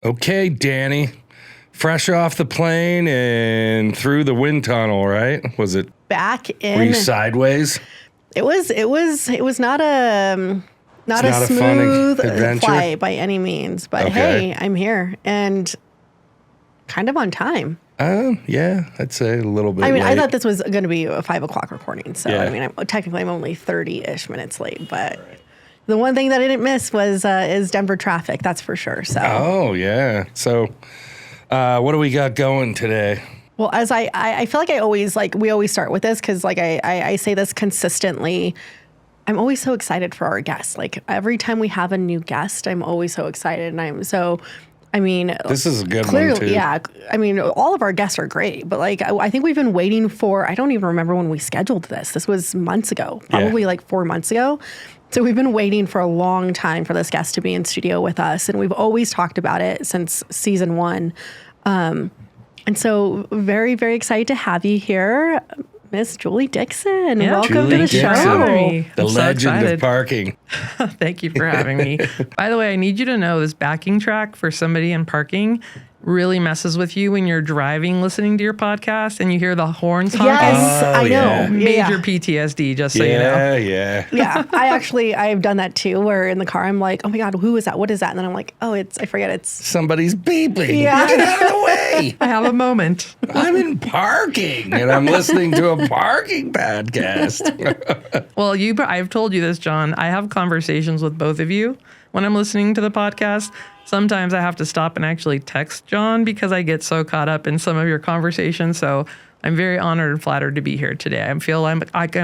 Okay, Dani, fresh off the plane and through the wind tunnel, right? Was it back in? Were you sideways? It was not a smooth flight by any means, but hey, I'm here and kind of on time. Yeah, I'd say a little bit. I mean, late. I thought this was going to be a 5 o'clock recording, so Yeah. I mean, I'm only 30-ish minutes late, but. The one thing that I didn't miss was is Denver traffic. That's for sure. So. Oh yeah. So, what do we got going today? Well, as I feel like we always start with this because I say this consistently. I'm always so excited for our guests. Like every time we have a new guest, I'm always so excited, and this is a good one too. Yeah. I mean, all of our guests are great, but like I think we've been waiting for. I don't even remember when we scheduled this. This was months ago, probably like 4 months ago. So we've been waiting for a long time for this guest to be in studio with us, and we've always talked about it since season 1. And so very, very excited to have you here, Miss Julie Dixon. Yeah, welcome Julie to the Dixon, show. the legend of parking. Thank you for having me. By the way, I need you to know this backing track for somebody in parking really messes with you when you're driving, listening to your podcast, and you hear the horns honking. Yes, I know. Yeah. Major PTSD, just so you know. Yeah. I've done that too, where in the car I'm like, oh my God, who is that? What is that? And then I'm like, I forget it's somebody's beeping. Yeah. Get out of the way. I have a moment. I'm in parking and I'm listening to a parking podcast. Well, I've told you this, John. I have conversations with both of you when I'm listening to the podcast. Sometimes I have to stop and actually text John because I get so caught up in some of your conversations. So I'm very honored and flattered to be here today. I feel I'm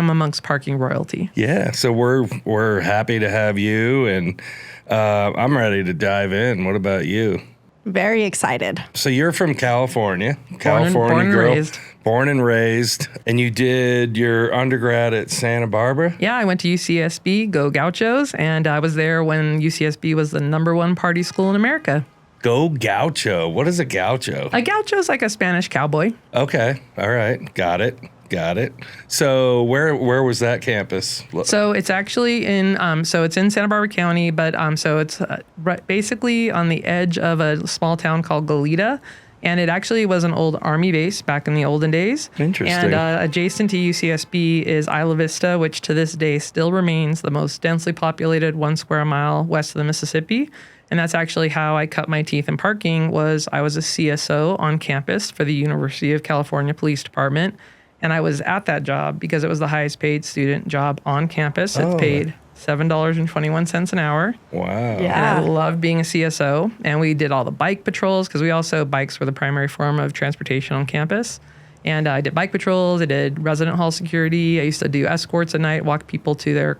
amongst parking royalty. Yeah, so we're happy to have you, and I'm ready to dive in. What about you? Very excited. So you're from California, born girl, and raised. Born and raised, and you did your undergrad at Santa Barbara? Yeah, I went to UCSB, go Gauchos, and I was there when UCSB was the #1 party school in America. Go Gaucho. What is a gaucho? A gaucho is like a Spanish cowboy. Okay. All right. Got it. So where was that campus? So it's actually in it's in Santa Barbara County, but so it's basically on the edge of a small town called Goleta. And it actually was an old Army base back in the olden days. Interesting. And adjacent to UCSB is Isla Vista, which to this day still remains the most densely populated 1 square mile west of the Mississippi. And that's actually how I cut my teeth in parking. I was a CSO on campus for the University of California Police Department. And I was at that job because it was the highest paid student job on campus. It paid $7.21 an hour. Wow. Yeah. And I loved being a CSO. And we did all the bike patrols because bikes were the primary form of transportation on campus. And I did bike patrols. I did resident hall security. I used to do escorts at night, walk people to their,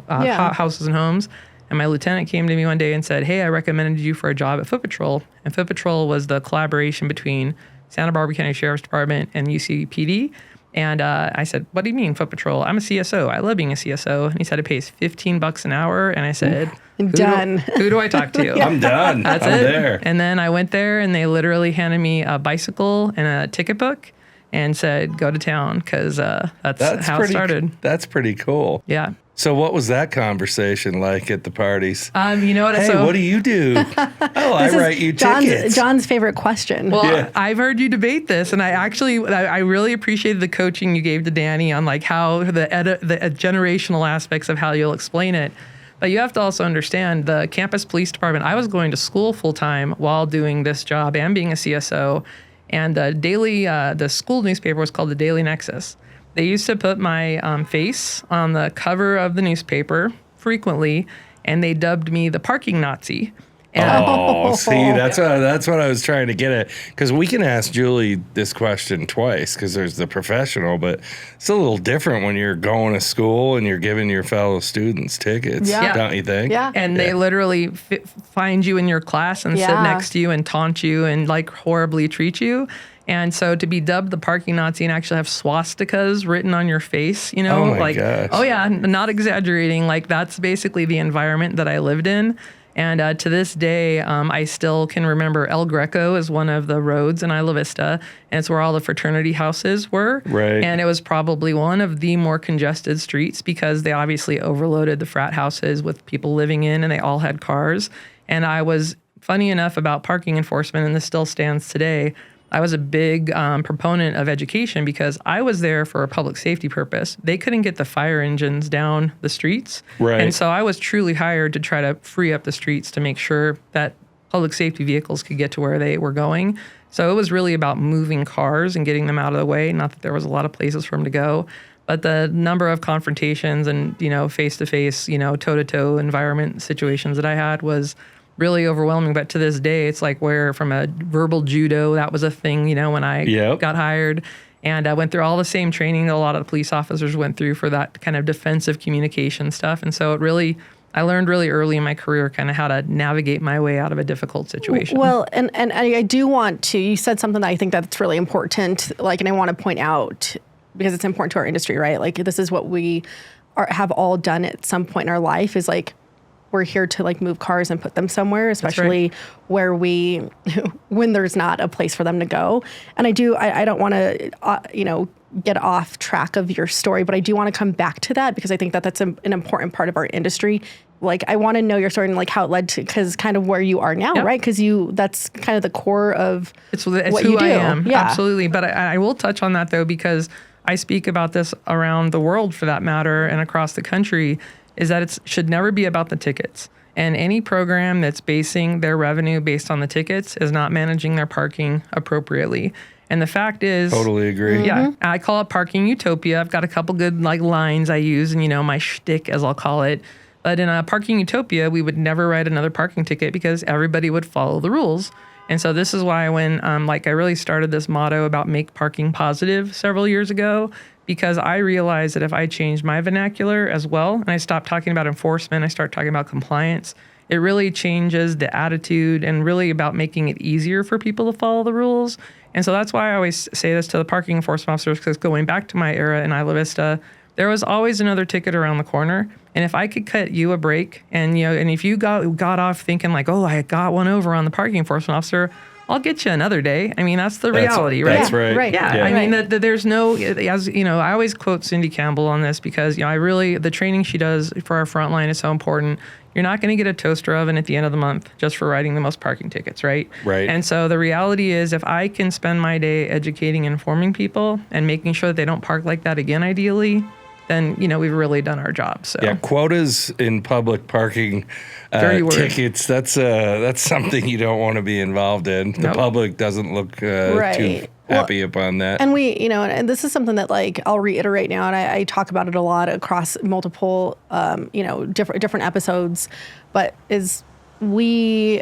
houses and homes. And my lieutenant came to me one day and said, hey, I recommended you for a job at Foot Patrol. And Foot Patrol was the collaboration between Santa Barbara County Sheriff's Department and UCPD. And I said, what do you mean, Foot Patrol? I'm a CSO. I love being a CSO. And he said it pays $15 an hour. And I said, who do I talk to? I'm done. I'm it. There. And then I went there and they literally handed me a bicycle and a ticket book and said, go to town, because that's how it started. That's pretty cool. Yeah. So what was that conversation like at the parties? You know what? Hey, what do you do? I write you tickets. John's favorite question. Well, I've heard you debate this, and I really appreciated the coaching you gave to Dani on like how the generational aspects of how you'll explain it. But you have to also understand the campus police department. I was going to school full time while doing this job and being a CSO, and the school newspaper was called the Daily Nexus. They used to put my face on the cover of the newspaper frequently, and they dubbed me the parking Nazi. And see, that's what I was trying to get at. Because we can ask Julie this question twice, because there's the professional, but it's a little different when you're going to school and you're giving your fellow students tickets, don't you think? Yeah. And they literally find you in your class and sit next to you and taunt you and like horribly treat you. And so to be dubbed the parking Nazi and actually have swastikas written on your face, gosh. Oh yeah, not exaggerating. Like that's basically the environment that I lived in. And to this day, I still can remember El Greco is one of the roads in Isla Vista, and it's where all the fraternity houses were. Right. And it was probably one of the more congested streets because they obviously overloaded the frat houses with people living in, and they all had cars. And I was funny enough about parking enforcement, and this still stands today, I was a big proponent of education because I was there for a public safety purpose. They couldn't get the fire engines down the streets. Right. And so I was truly hired to try to free up the streets to make sure that public safety vehicles could get to where they were going. So it was really about moving cars and getting them out of the way. Not that there was a lot of places for them to go, but the number of confrontations and, face-to-face, toe-to-toe environment situations that I had was really overwhelming. But to this day, it's like where from a verbal judo, that was a thing, when I got hired. And I went through all the same training that a lot of the police officers went through for that kind of defensive communication stuff. And so I learned really early in my career kind of how to navigate my way out of a difficult situation. Well, and I do want to, you said something that I think that's really important, and I want to point out because it's important to our industry, right? Like this is what we have all done at some point in our life is we're here to move cars and put them somewhere, especially where when there's not a place for them to go. And I don't want to, get off track of your story, but I do want to come back to that because I think that that's an important part of our industry. I want to know your story and how it led to, because kind of where you are now, right? Because that's kind of the core of it's what who you do. I am. Yeah. Absolutely. But I will touch on that though, because I speak about this around the world for that matter and across the country, is that it should never be about the tickets. And any program that's basing their revenue based on the tickets is not managing their parking appropriately. And the fact is... Totally agree. Yeah. I call it parking utopia. I've got a couple good lines I use and, my shtick, as I'll call it. But in a parking utopia, we would never write another parking ticket because everybody would follow the rules. And so this is why when I really started this motto about make parking positive several years ago, because I realized that if I changed my vernacular as well, and I stopped talking about enforcement, I start talking about compliance, it really changes the attitude and really about making it easier for people to follow the rules. And so that's why I always say this to the parking enforcement officers, because going back to my era in Isla Vista, there was always another ticket around the corner. And if I could cut you a break and, and if you got off thinking I got one over on the parking enforcement officer, I'll get you another day. I mean, that's the reality, right? That's right. Right. Yeah. I mean, that there's no, as I always quote Cindy Campbell on this because, the training she does for our frontline is so important. You're not going to get a toaster oven at the end of the month just for writing the most parking tickets, right? Right. And so the reality is if I can spend my day educating and informing people and making sure that they don't park like that again, ideally, then, we've really done our job. So yeah, quotas in public parking tickets, that's something you don't want to be involved in. The public doesn't look too happy upon that. And we, and this is something that I'll reiterate now, and I talk about it a lot across multiple, different episodes, but is we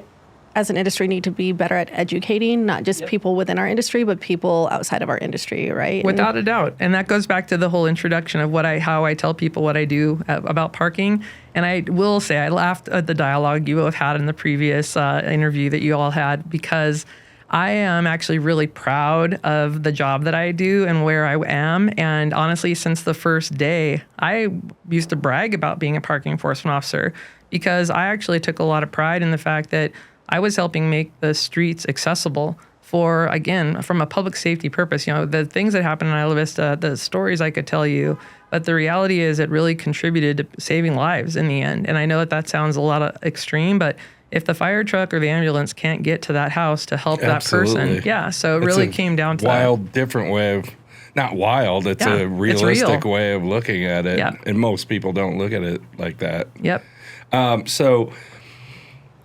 as an industry need to be better at educating, not just people within our industry, but people outside of our industry, right? Without a doubt. And that goes back to the whole introduction of how I tell people what I do about parking. And I will say I laughed at the dialogue you both had in the previous interview that you all had, because I am actually really proud of the job that I do and where I am. And honestly, since the first day, I used to brag about being a parking enforcement officer because I actually took a lot of pride in the fact that I was helping make the streets accessible for, again, from a public safety purpose. The things that happened in Isla Vista, the stories I could tell you, but the reality is it really contributed to saving lives in the end. And I know that sounds a lot of extreme, but if the fire truck or the ambulance can't get to that house to help that person, so it really came down to wild, different way of, not wild, it's a realistic way of looking at it. Yeah. And most people don't look at it like that. Yep.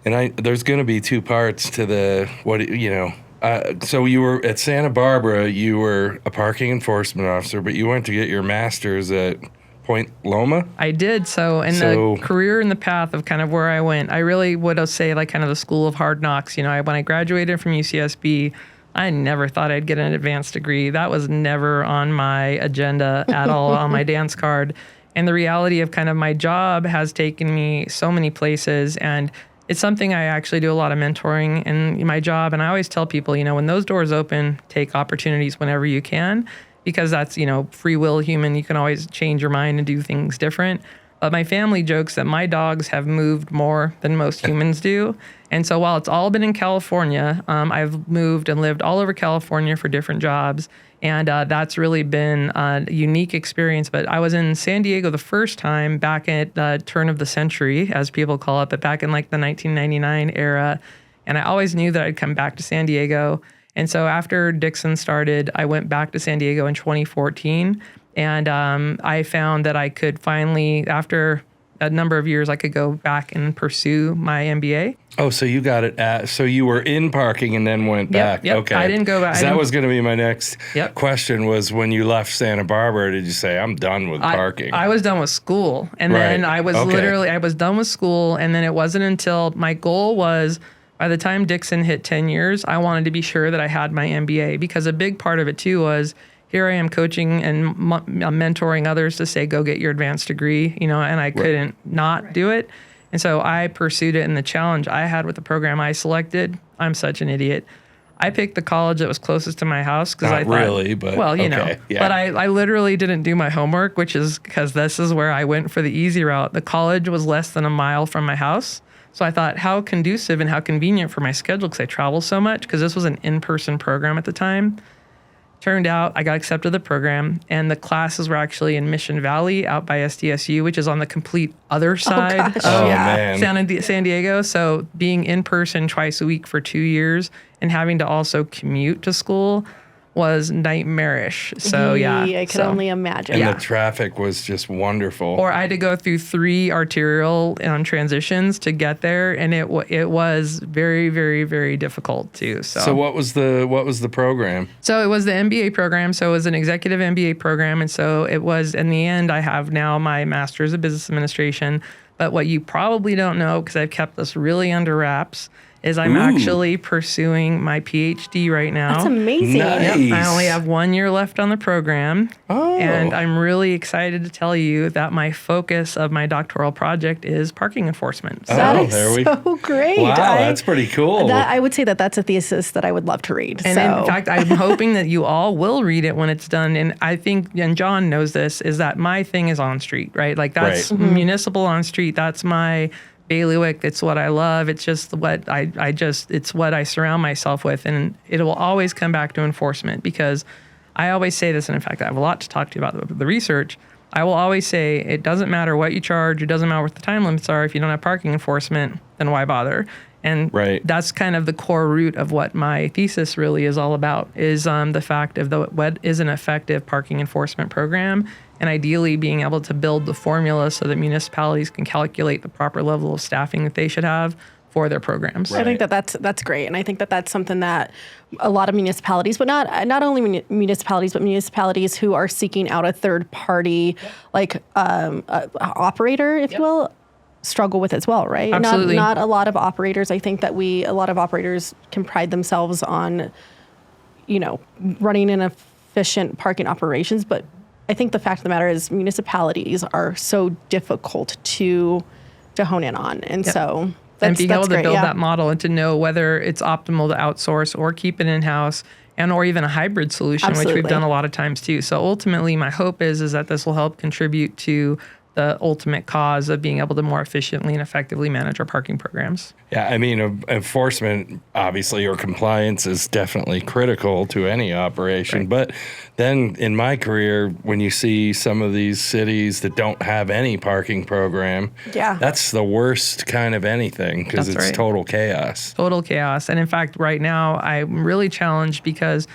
There's going to be two parts to so you were at Santa Barbara, you were a parking enforcement officer, but you went to get your master's at Point Loma? I did. So the career and the path of kind of where I went, I really would say kind of the school of hard knocks. When I graduated from UCSB, I never thought I'd get an advanced degree. That was never on my agenda at all on my dance card. And the reality of kind of my job has taken me so many places, and it's something I actually do a lot of mentoring in my job. And I always tell people, when those doors open, take opportunities whenever you can, because that's, free will human. You can always change your mind and do things different. But my family jokes that my dogs have moved more than most humans do. And so while it's all been in California, I've moved and lived all over California for different jobs. And that's really been a unique experience. But I was in San Diego the first time back at the turn of the century, as people call it, but back in the 1999 era. And I always knew that I'd come back to San Diego. And so after Dixon started, I went back to San Diego in 2014. And I found that I could finally, after a number of years, I could go back and pursue my MBA. Oh, so you got it so you were in parking and then went back. Yep. Okay. I didn't go back. That was going to be my next Yep. question was when you left Santa Barbara, did you say, I'm done with parking? I was done with school. And then I was I was done with school. And then it wasn't until my goal was by the time Dixon hit 10 years, I wanted to be sure that I had my MBA, because a big part of it too was here I am coaching and mentoring others to say, go get your advanced degree, and I couldn't not do it. And so I pursued it. And the challenge I had with the program I selected, I'm such an idiot. I picked the college that was closest to my house because I thought, really, but well, yeah. But I literally didn't do my homework, which is because this is where I went for the easy route. The college was less than a mile from my house. So I thought, how conducive and how convenient for my schedule, because I travel so much, because this was an in-person program at the time. Turned out I got accepted to the program, and the classes were actually in Mission Valley out by SDSU, which is on the complete other side of San Diego. So being in person twice a week for 2 years and having to also commute to school was nightmarish. So I could only imagine. And the traffic was just wonderful. Or I had to go through 3 arterial transitions to get there, and it was very, very, very difficult too. So what was the program? So it was the MBA program. So it was an executive MBA program, and so it was. In the end, I have now my master's of business administration. But what you probably don't know, because I've kept this really under wraps, is I'm actually pursuing my PhD right now. That's amazing. Nice. Yep, I only have 1 year left on the program. Oh. And I'm really excited to tell you that my focus of my doctoral project is parking enforcement. So, That is so great. Wow, that's pretty cool. I would say that's a thesis that I would love to read. And in fact, I'm hoping that you all will read it when it's done. And I think, and John knows this, is that my thing is on street, right? Like that's municipal on street. That's my bailiwick. It's what I love. It's just what it's what I surround myself with. And it will always come back to enforcement, because I always say this, and in fact, I have a lot to talk to you about the research. I will always say it doesn't matter what you charge. It doesn't matter what the time limits are. If you don't have parking enforcement, then why bother? And that's kind of the core root of what my thesis really is all about, is the fact of what is an effective parking enforcement program, and ideally being able to build the formula so that municipalities can calculate the proper level of staffing that they should have for their programs. I think that's great, and I think that's something that a lot of municipalities, but not only municipalities, but municipalities who are seeking out a third party, like operator, if you will, struggle with as well, right? Absolutely. Not a lot of operators. I think that a lot of operators can pride themselves on, running an efficient parking operations, but I think the fact of the matter is municipalities are so difficult to hone in on, and so. And being able to build that model and to know whether it's optimal to outsource or keep it in-house, or even a hybrid solution, which we've done a lot of times too. So ultimately, my hope is that this will help contribute to the ultimate cause of being able to more efficiently and effectively manage our parking programs. Yeah, I mean, enforcement, obviously, or compliance is definitely critical to any operation. Right. But then in my career, when you see some of these cities that don't have any parking program, that's the worst kind of anything, because it's total chaos. Total chaos. And in fact, right now, I'm really challenged because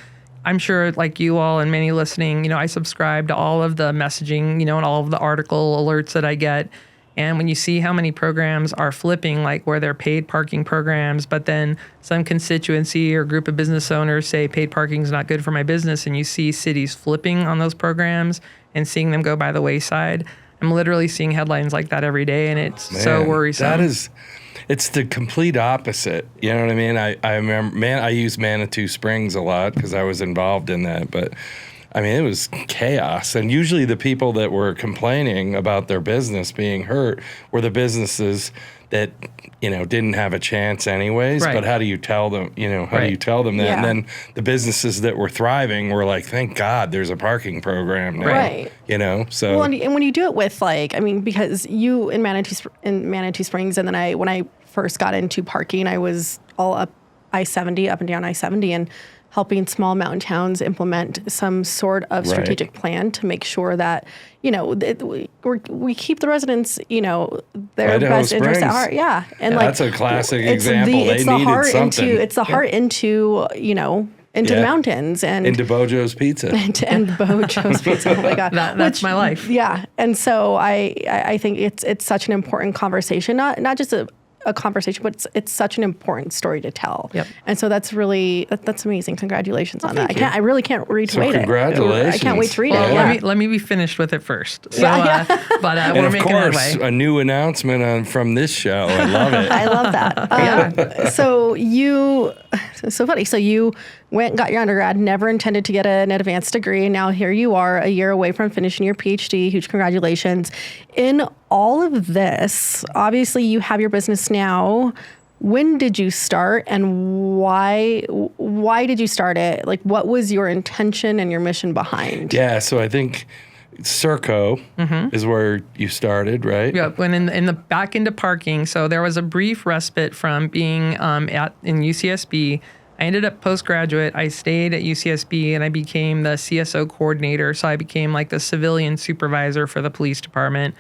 I'm sure, like you all and many listening, I subscribe to all of the messaging, and all of the article alerts that I get. And when you see how many programs are flipping, like where they're paid parking programs, but then some constituency or group of business owners say paid parking is not good for my business, and you see cities flipping on those programs and seeing them go by the wayside, I'm literally seeing headlines like that every day, and it's so worrisome. It's the complete opposite. You know what I mean? I remember, I use Manitou Springs a lot because I was involved in that. But, I mean, it was chaos. And usually the people that were complaining about their business being hurt were the businesses that, didn't have a chance anyways. Right. But how do you tell them, do you tell them that? Yeah. And then the businesses that were thriving were like, thank God there's a parking program now. Right. So. Well, and when you do it with because you in Manitou Springs, and then when I first got into parking, I was all up I-70, up and down I-70, and helping small mountain towns implement some sort of strategic plan to make sure that, we keep the residents, their best interests at heart. Yeah. And that's a classic example. They needed something. It's the heart into the mountains and into Bojo's Pizza. and Bojo's Pizza. Oh my God. That's my life. Yeah. And so I think it's such an important conversation, not just a conversation, but it's such an important story to tell. Yep. And so that's amazing. Congratulations on that. I really can't wait to read congratulations. it. I can't wait to read it. Well, Yeah. let me be finished with it first. So, but And we're of making course, headway. a new announcement from this show. I love it. I love that. So funny. So you went and got your undergrad, never intended to get an advanced degree. And now here you are, a year away from finishing your PhD. Huge congratulations. In all of this, obviously you have your business now. When did you start, and why did you start it? Like, what was your intention and your mission behind? Yeah, so I think Serco is where you started, right? Yep, when in the back into parking. So there was a brief respite from being in UCSB. I ended up postgraduate. I stayed at UCSB and I became the CSO coordinator. So I became like the civilian supervisor for the police department.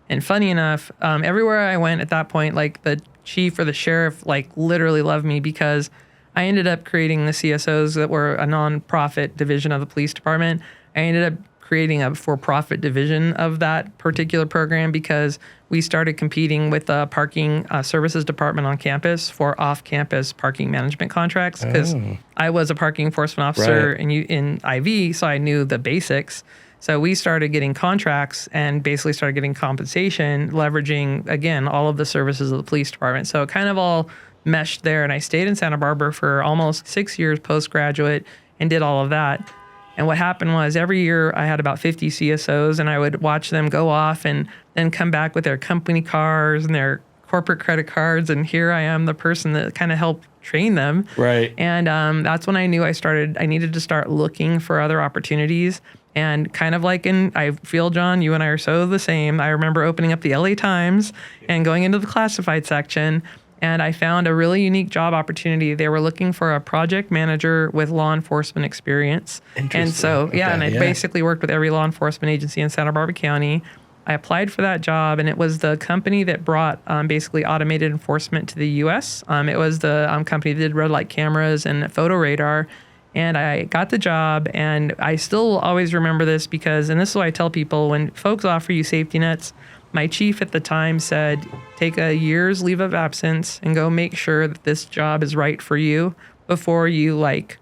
And funny enough, everywhere I went at that point, like the chief or the sheriff, like literally loved me because I ended up creating the CSOs that were a nonprofit division of the police department. I ended up creating a for-profit division of that particular program because we started competing with the parking services department on campus for off-campus parking management contracts because I was a parking enforcement officer in IV, so I knew the basics. So we started getting contracts and basically started getting compensation, leveraging, again, all of the services of the police department. So it kind of all meshed there. And I stayed in Santa Barbara for almost 6 years postgraduate and did all of that. And what happened was every year I had about 50 CSOs and I would watch them go off and then come back with their company cars and their corporate credit cards. And here I am, the person that kind of helped train them. Right. And that's when I knew I needed to start looking for other opportunities. And kind of like I feel, John, you and I are so the same. I remember opening up the LA Times and going into the classified section, and I found a really unique job opportunity. They were looking for a project manager with law enforcement experience. And so, I basically worked with every law enforcement agency in Santa Barbara County. I applied for that job, and it was the company that brought basically automated enforcement to the U.S. It was the company that did red light cameras and photo radar. And I got the job, and I still always remember this because, and this is what I tell people, when folks offer you safety nets, my chief at the time said, take a year's leave of absence and go make sure that this job is right for you before you write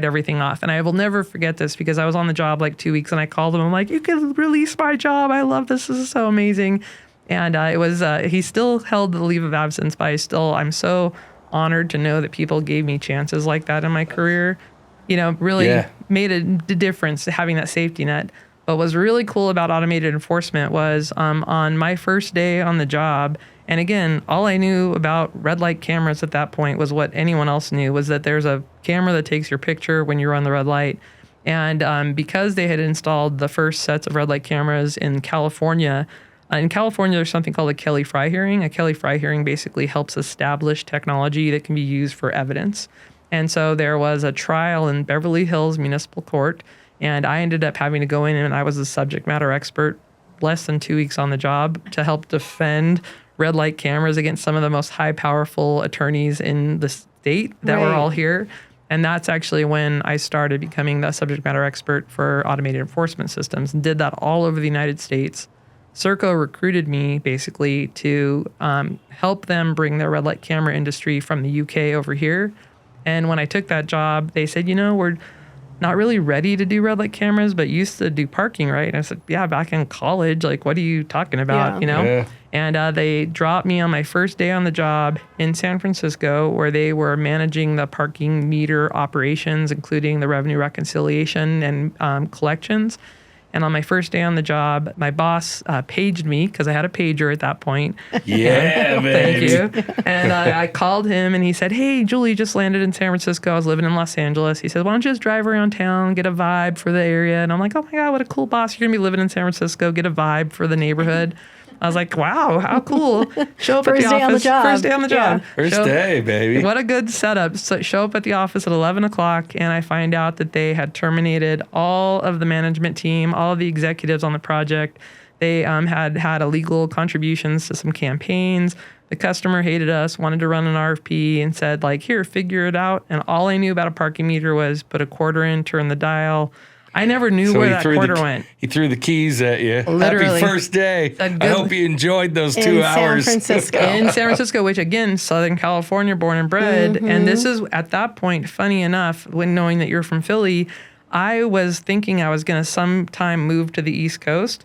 everything off. And I will never forget this because I was on the job like 2 weeks and I called him. I'm like, you can release my job. I love this. This is so amazing. And it was, he still held the leave of absence, but I'm so honored to know that people gave me chances like that in my career. Really made a difference having that safety net. But what was really cool about automated enforcement was on my first day on the job, and again, all I knew about red light cameras at that point was what anyone else knew, was that there's a camera that takes your picture when you're on the red light. And because they had installed the first sets of red light cameras in California, there's something called a Kelly Fry hearing. A Kelly Fry hearing basically helps establish technology that can be used for evidence. And so there was a trial in Beverly Hills Municipal Court, and I ended up having to go in, and I was the subject matter expert less than 2 weeks on the job to help defend red light cameras against some of the most high powerful attorneys in the state that were all here. And that's actually when I started becoming the subject matter expert for automated enforcement systems and did that all over the United States. Serco recruited me basically to help them bring their red light camera industry from the UK over here. And when I took that job, they said, we're not really ready to do red light cameras, but used to do parking, right? And I said, yeah, back in college, like, what are you talking about, Yeah. And they dropped me on my first day on the job in San Francisco, where they were managing the parking meter operations, including the revenue reconciliation and collections. And on my first day on the job, my boss paged me because I had a pager at that point. Yeah, Thank you. And I called him and he said, hey, Julie just landed in San Francisco. I was living in Los Angeles. He said, why don't you just drive around town, get a vibe for the area? And I'm like, oh my God, what a cool boss. You're going to be living in San Francisco, get a vibe for the neighborhood. I was like, wow, how cool. Show up First at the day on the office. job. First day on the job. First Show- day, baby. What a good setup. So show up at the office at 11 o'clock, and I find out that they had terminated all of the management team, all of the executives on the project. They had illegal contributions to some campaigns. The customer hated us, wanted to run an RFP, and said, like, here, figure it out. And all I knew about a parking meter was put a quarter in, turn the dial. I never knew where that quarter went. He threw the keys at you. Literally. Happy first day. I hope you enjoyed those 2 In hours. San Francisco. In San Francisco, which again, Southern California, born and bred. And this is at that point, funny enough, when knowing that you're from Philly, I was thinking I was going to sometime move to the East Coast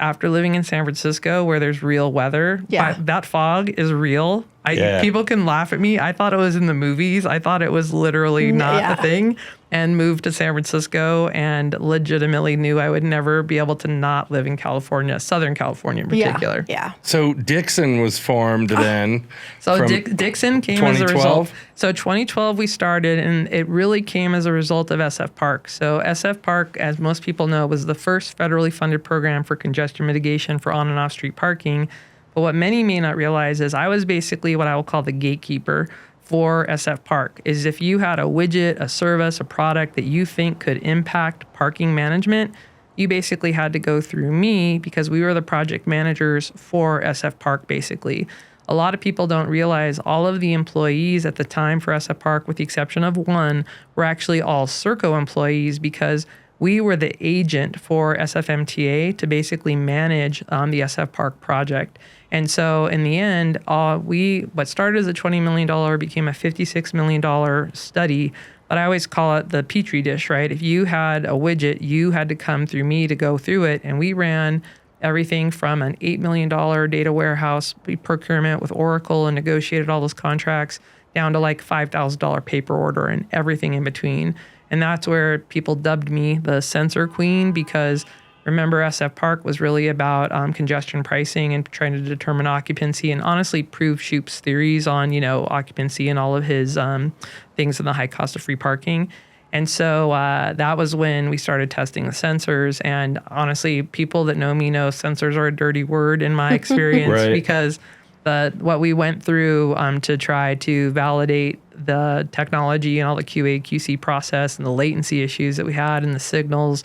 after living in San Francisco where there's real weather. Yeah. That fog is real. People can laugh at me. I thought it was in the movies. I thought it was literally not a thing. And moved to San Francisco and legitimately knew I would never be able to not live in California, Southern California in particular. Yeah. So Dixon was formed then. So from Dixon came as a 2012? result. So 2012 we started, and it really came as a result of SFpark. So SFpark, as most people know, was the first federally funded program for congestion mitigation for on and off street parking. But what many may not realize is I was basically what I will call the gatekeeper for SFpark. Is if you had a widget, a service, a product that you think could impact parking management, you basically had to go through me because we were the project managers for SFpark basically. A lot of people don't realize all of the employees at the time for SFpark, with the exception of one, were actually all Serco employees because we were the agent for SFMTA to basically manage the SFpark project. And so in the end, what started as a $20 million became a $56 million study. But I always call it the Petri dish, right? If you had a widget, you had to come through me to go through it. And we ran everything from an $8 million data warehouse procurement with Oracle and negotiated all those contracts down to like $5,000 paper order and everything in between. And that's where people dubbed me the sensor queen because remember, SFpark was really about congestion pricing and trying to determine occupancy and honestly prove Shoup's theories on, occupancy and all of his things in the high cost of free parking. And so that was when we started testing the sensors. And honestly, people that know me know sensors are a dirty word in my experience Right. because what we went through to try to validate the technology and all the QA, QC process and the latency issues that we had and the signals.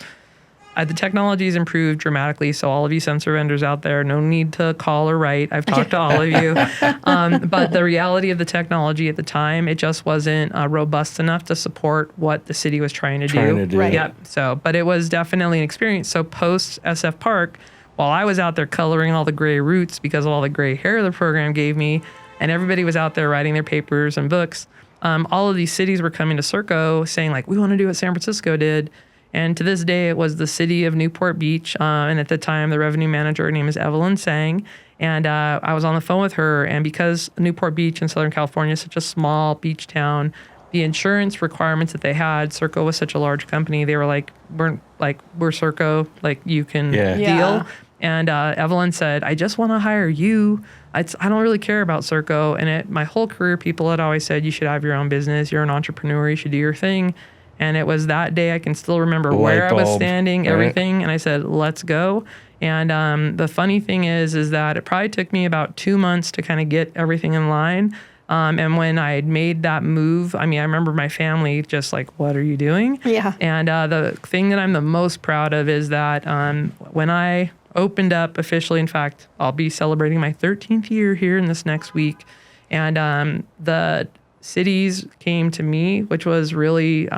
The technology has improved dramatically, so all of you sensor vendors out there, no need to call or write. I've talked to all of you. But the reality of the technology at the time, it just wasn't robust enough to support what the city was trying to do. Right. Yep. So, but it was definitely an experience. So post SFpark, while I was out there coloring all the gray roots because of all the gray hair the program gave me, and everybody was out there writing their papers and books, all of these cities were coming to Serco saying, like, we want to do what San Francisco did. And to this day, it was the city of Newport Beach. And at the time, the revenue manager, her name is Evelyn Sang. And I was on the phone with her. And because Newport Beach in Southern California is such a small beach town, the insurance requirements that they had, Serco was such a large company, they were like, we're Serco, like you can deal. Yeah. And Evelyn said, I just want to hire you. I don't really care about Serco. And my whole career, people had always said, you should have your own business. You're an entrepreneur. You should do your thing. And it was that day, I can still remember where I was standing, everything. Right. And I said, let's go. And the funny thing is that it probably took me about 2 months to kind of get everything in line. And when I had made that move, I remember my family just like, what are you doing? Yeah. And the thing that I'm the most proud of is that when I opened up officially, in fact, I'll be celebrating my 13th year here in this next week. And the cities came to me, which was really,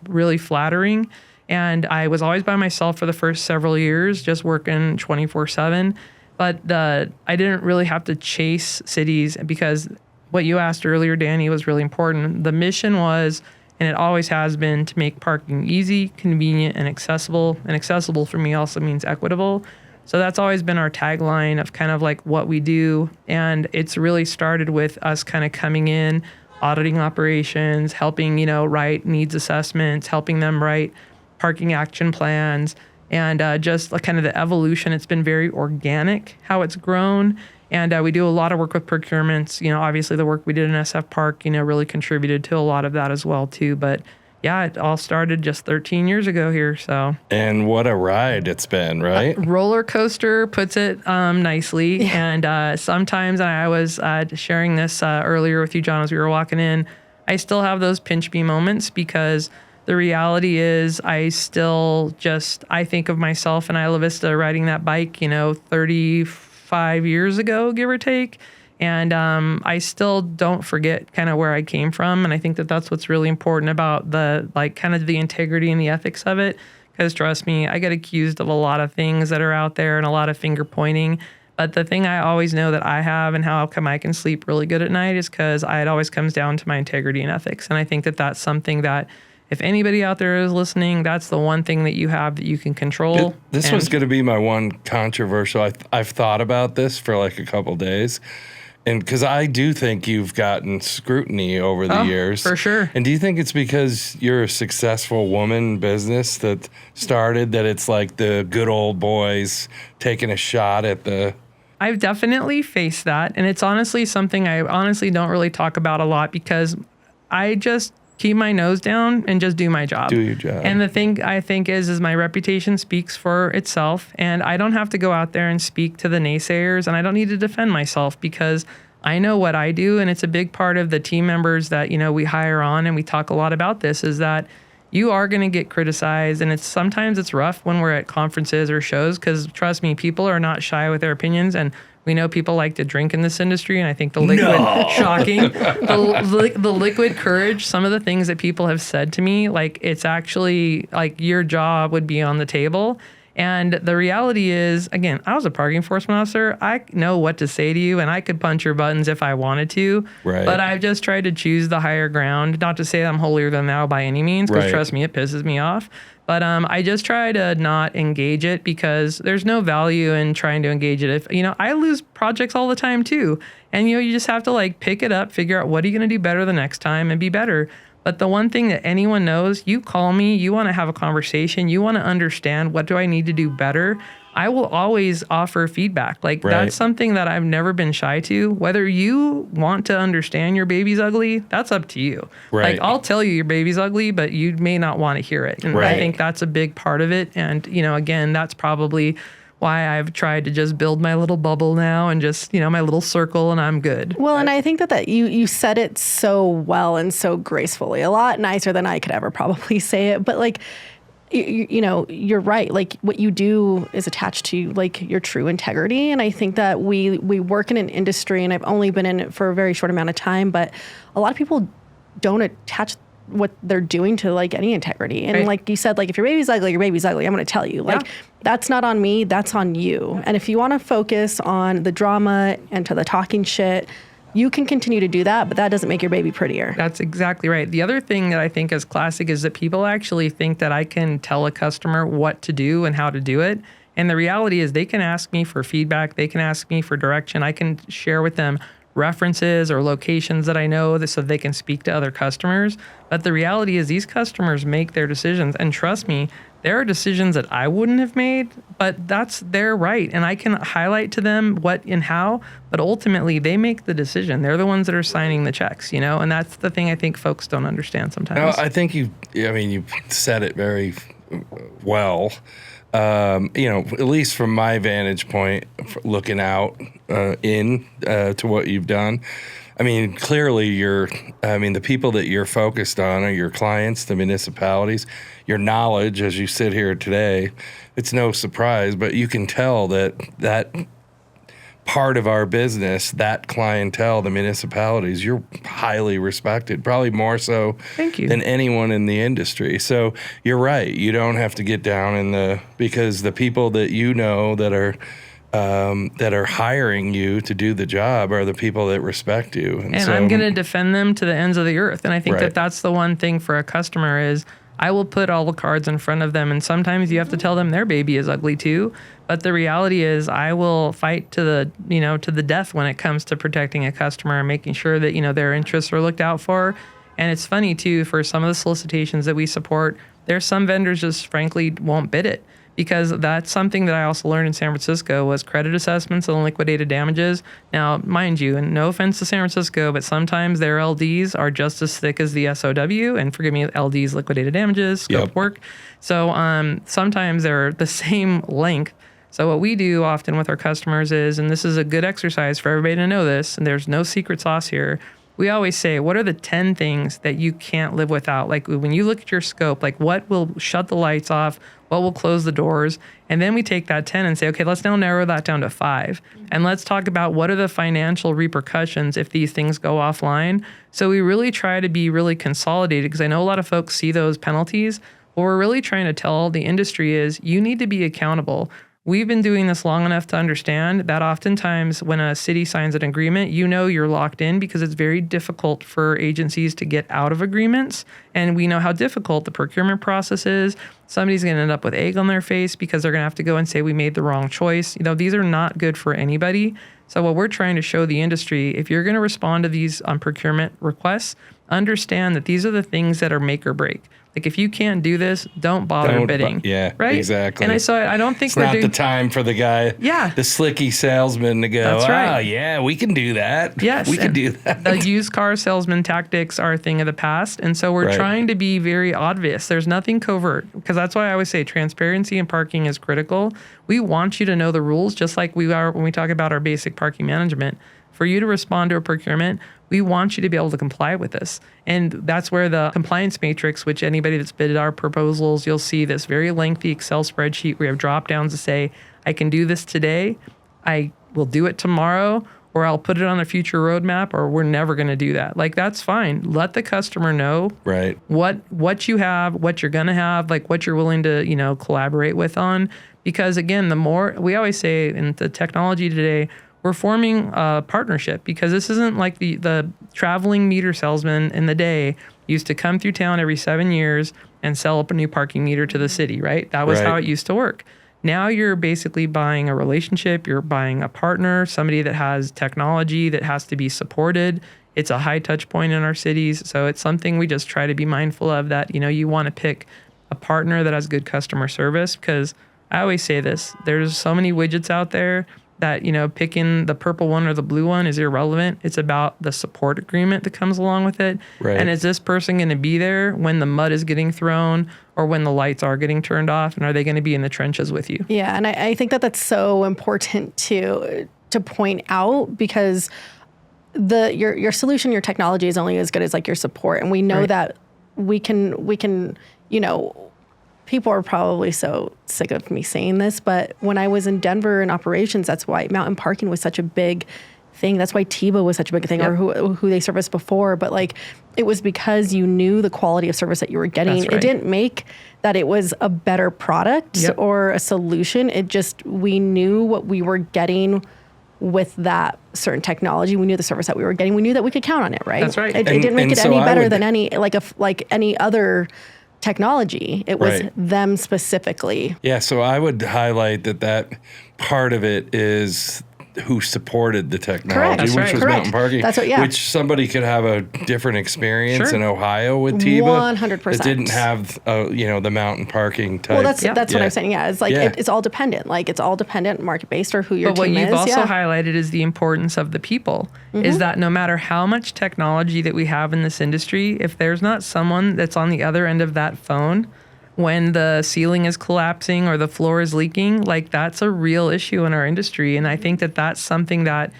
really flattering. And I was always by myself for the first several years, just working 24/7. But I didn't really have to chase cities because what you asked earlier, Dani, was really important. The mission was, and it always has been, to make parking easy, convenient, and accessible. And accessible for me also means equitable. So that's always been our tagline of kind of like what we do. And it's really started with us kind of coming in, auditing operations, helping, write needs assessments, helping them write parking action plans, and just like kind of the evolution. It's been very organic how it's grown. And we do a lot of work with procurements. Obviously the work we did in SFpark, really contributed to a lot of that as well too. But yeah, it all started just 13 years ago here. So, And what a ride it's been, right? roller coaster puts it nicely. And sometimes, and I was sharing this earlier with you, John, as we were walking in, I still have those pinch me moments because the reality is I think of myself in Isla Vista riding that bike, 35 years ago, give or take. And I still don't forget kind of where I came from. And I think that that's what's really important about the kind of the integrity and the ethics of it. Because trust me, I get accused of a lot of things that are out there and a lot of finger pointing. But the thing I always know that I have and how come I can sleep really good at night is because it always comes down to my integrity and ethics. And I think that that's something that if anybody out there is listening, that's the one thing that you have that you can control. This was going to be my one controversial. I've thought about this for like a couple days. And because I do think you've gotten scrutiny over the years. For sure. And do you think it's because you're a successful woman business that started that it's like the good old boys taking a shot at the... I've definitely faced that. And it's honestly something I honestly don't really talk about a lot because I just keep my nose down and just do my job. Do your job. And the thing I think is my reputation speaks for itself. And I don't have to go out there and speak to the naysayers. And I don't need to defend myself because I know what I do. And it's a big part of the team members that, we hire on. And we talk a lot about this is that you are going to get criticized. And sometimes it's rough when we're at conferences or shows because trust me, people are not shy with their opinions. And we know people like to drink in this industry, and I think the liquid, shocking, the liquid courage, some of the things that people have said to me, like it's actually like your job would be on the table. And the reality is, again, I was a parking enforcement officer. I know what to say to you, and I could punch your buttons if I wanted to. Right. But I've just tried to choose the higher ground. Not to say I'm holier than thou by any means, because trust me, it pisses me off. But I just try to not engage it because there's no value in trying to engage it. If I lose projects all the time too, and you just have to pick it up, figure out what are you going to do better the next time, and be better. But the one thing that anyone knows, you call me, you want to have a conversation, you want to understand what do I need to do better. I will always offer feedback. That's something that I've never been shy to. Whether you want to understand your baby's ugly, that's up to you. Right. I'll tell you your baby's ugly, but you may not want to hear it. And I think that's a big part of it. And, again, that's probably why I've tried to just build my little bubble now and just, my little circle, and I'm good. Well, and I think that you said it so well and so gracefully, a lot nicer than I could ever probably say it. But you're right. What you do is attached to your true integrity. And I think that we work in an industry, and I've only been in it for a very short amount of time, but a lot of people don't attach what they're doing to any integrity. And like you said, if your baby's ugly, your baby's ugly. I'm going to tell you, that's not on me, that's on you. And if you want to focus on the drama and to the talking shit, you can continue to do that, but that doesn't make your baby prettier. That's exactly right. The other thing that I think is classic is that people actually think that I can tell a customer what to do and how to do it. And the reality is they can ask me for feedback. They can ask me for direction. I can share with them references or locations that I know so they can speak to other customers. But the reality is these customers make their decisions. And trust me, there are decisions that I wouldn't have made, but that's their right. And I can highlight to them what and how, but ultimately they make the decision. They're the ones that are signing the checks, and that's the thing I think folks don't understand sometimes. No, I think you said it very well. At least from my vantage point, looking out to what you've done. I mean, clearly the people that you're focused on are your clients, the municipalities, your knowledge as you sit here today. It's no surprise, but you can tell that part of our business, that clientele, the municipalities, you're highly respected, probably more so than anyone in the industry. So you're right. You don't have to get down because the people that that are hiring you to do the job are the people that respect you. And so, I'm going to defend them to the ends of the earth. And I think that that's the one thing for a customer is I will put all the cards in front of them. And sometimes you have to tell them their baby is ugly too. But the reality is I will fight to the death when it comes to protecting a customer and making sure that, their interests are looked out for. And it's funny too, for some of the solicitations that we support, there's some vendors just frankly won't bid it because that's something that I also learned in San Francisco was credit assessments and liquidated damages. Now, mind you, and no offense to San Francisco, but sometimes their LDs are just as thick as the SOW, and forgive me, LDs, liquidated damages, scope work. So sometimes they're the same length. So what we do often with our customers is, and this is a good exercise for everybody to know this, and there's no secret sauce here, we always say, what are the 10 things that you can't live without? Like when you look at your scope, like what will shut the lights off? What will close the doors? And then we take that 10 and say, okay, let's now narrow that down to 5. And let's talk about what are the financial repercussions if these things go offline. So we really try to be really consolidated, because I know a lot of folks see those penalties. What we're really trying to tell the industry is you need to be accountable. We've been doing this long enough to understand that oftentimes when a city signs an agreement, you know you're locked in, because it's very difficult for agencies to get out of agreements. And we know how difficult the procurement process is. Somebody's going to end up with egg on their face because they're going to have to go and say we made the wrong choice. These are not good for anybody. So what we're trying to show the industry, if you're going to respond to these procurement requests, understand that these are the things that are make or break. Like if you can't do this, don't bother bidding. Right? Exactly. And I don't think it's not the time for the guy, the slicky salesman to go, that's right. Oh, yeah, we can do that. Yes. We can do that. The used car salesman tactics are a thing of the past. And so we're trying to be very obvious. There's nothing covert, because that's why I always say transparency in parking is critical. We want you to know the rules, just like we are when we talk about our basic parking management. For you to respond to a procurement, we want you to be able to comply with this. And that's where the compliance matrix, which anybody that's bid our proposals, you'll see this very lengthy Excel spreadsheet. We have drop downs to say, I can do this today, I will do it tomorrow, or I'll put it on a future roadmap, or we're never going to do that. Like, that's fine. Let the customer know what you have, what you're going to have, like what you're willing to, collaborate with on. Because again, the more, we always say in the technology today, we're forming a partnership, because this isn't like the traveling meter salesman in the day used to come through town every 7 years and sell up a new parking meter to the city, right? That was how it used to work. Now you're basically buying a relationship, you're buying a partner, somebody that has technology that has to be supported. It's a high touch point in our cities. So it's something we just try to be mindful of, that, you want to pick a partner that has good customer service, because I always say this, there's so many widgets out there that, picking the purple one or the blue one is irrelevant. It's about the support agreement that comes along with it. Right. And is this person going to be there when the mud is getting thrown or when the lights are getting turned off? And are they going to be in the trenches with you? Yeah. And I think that that's so important to point out, because your solution, your technology is only as good as like your support. And we know that we can, people are probably so sick of me saying this, but when I was in Denver in operations, that's why mountain parking was such a big thing. That's why Tebow was such a big thing, or who they serviced before. But like, it was because you knew the quality of service that you were getting. It didn't make that it was a better product or a solution. It just, we knew what we were getting with that certain technology. We knew the service that we were getting. We knew that we could count on it, right? That's right. It didn't make it any better than any other technology. It was them specifically. Yeah, so I would highlight that part of it is who supported the technology, which was mountain parking. That's what, which somebody could have a different experience in Ohio with Tebow. 100%. It didn't have, the mountain parking type. Well, that's what I'm saying. Yeah, it's like it's all dependent. Like, it's all dependent, market based, or who your team is. But what you've also highlighted is the importance of the people. Is that no matter how much technology that we have in this industry, if there's not someone that's on the other end of that phone when the ceiling is collapsing or the floor is leaking, like, that's a real issue in our industry. And I think that that's something that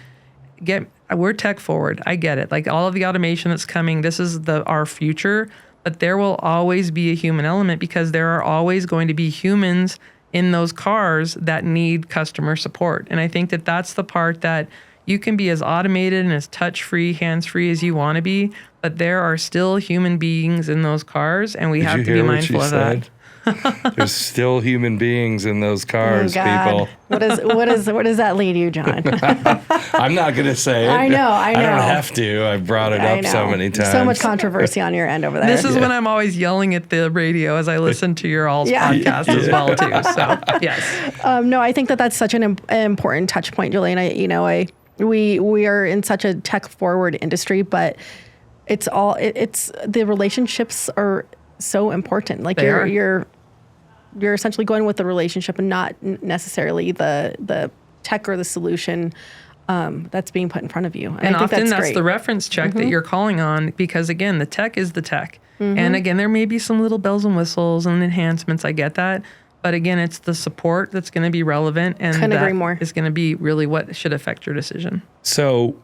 we're tech forward. I get it. Like, all of the automation that's coming, this is our future, but there will always be a human element, because there are always going to be humans in those cars that need customer support. And I think that that's the part that you can be as automated and as touch-free, hands-free as you want to be, but there are still human beings in those cars, and we have to be mindful of that. There's still human beings in those cars, people. What does that lead you, John? I'm not going to say it. I know. I don't have to. I've brought it up so many times. So much controversy on your end over there. This is when I'm always yelling at the radio as I listen to your all's podcast as well, too. So, yes. No, I think that that's such an important touch point, Julie. And we are in such a tech-forward industry, but it's the relationships are so important. Like, you're you're essentially going with the relationship and not necessarily the tech or the solution that's being put in front of you. And I think often that's great. the reference check that you're calling on, because again, the tech is the tech. And again, there may be some little bells and whistles and enhancements. I get that. But again, it's the support that's going to be relevant, and Couldn't agree more. is going to be really what should affect your decision. So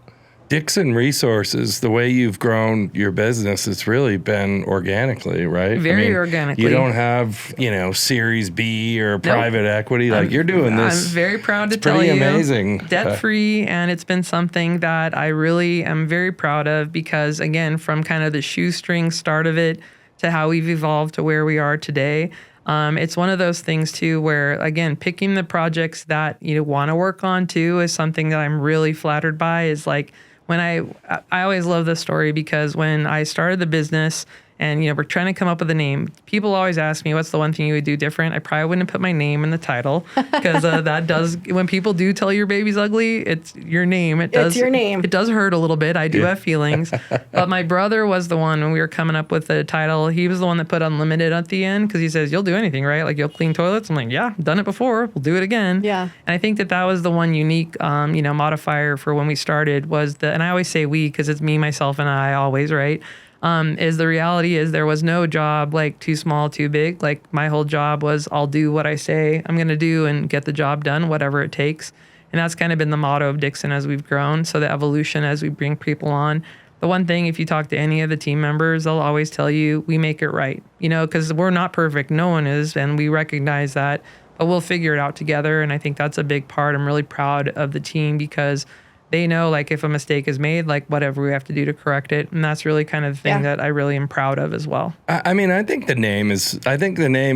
Dixon Resources, the way you've grown your business, it's really been organically, right? Very organically. You don't have, Series B or private equity. Like you're doing this. I'm very proud to tell pretty you. amazing. Debt free, and it's been something that I really am very proud of, because again, from kind of the shoestring start of it to how we've evolved to where we are today. It's one of those things too, where again, picking the projects that you want to work on too is something that I'm really flattered by. Is like, when I always love this story, because when I started the business and, we're trying to come up with a name, people always ask me, what's the one thing you would do different? I probably wouldn't put my name in the title, because that does, when people do tell your baby's ugly, it's your name. It's your name. It does hurt a little bit. I do have feelings. But my brother was the one, when we were coming up with the title, he was the one that put unlimited at the end, because he says, you'll do anything, right? Like, you'll clean toilets. I'm like, yeah, I've done it before. We'll do it again. Yeah. And I think that was the one unique, modifier for when we started, was and I always say we, because it's me, myself, and I always, right? Is the reality is there was no job like too small, too big. Like, my whole job was, I'll do what I say I'm going to do and get the job done, whatever it takes. And that's kind of been the motto of Dixon as we've grown. So the evolution as we bring people on. The one thing, if you talk to any of the team members, they'll always tell you, we make it right, because we're not perfect. No one is. And we recognize that, but we'll figure it out together. And I think that's a big part. I'm really proud of the team, because they know, like, if a mistake is made, like, whatever we have to do to correct it. And that's really kind of the thing that I really am proud of as well. I think the name,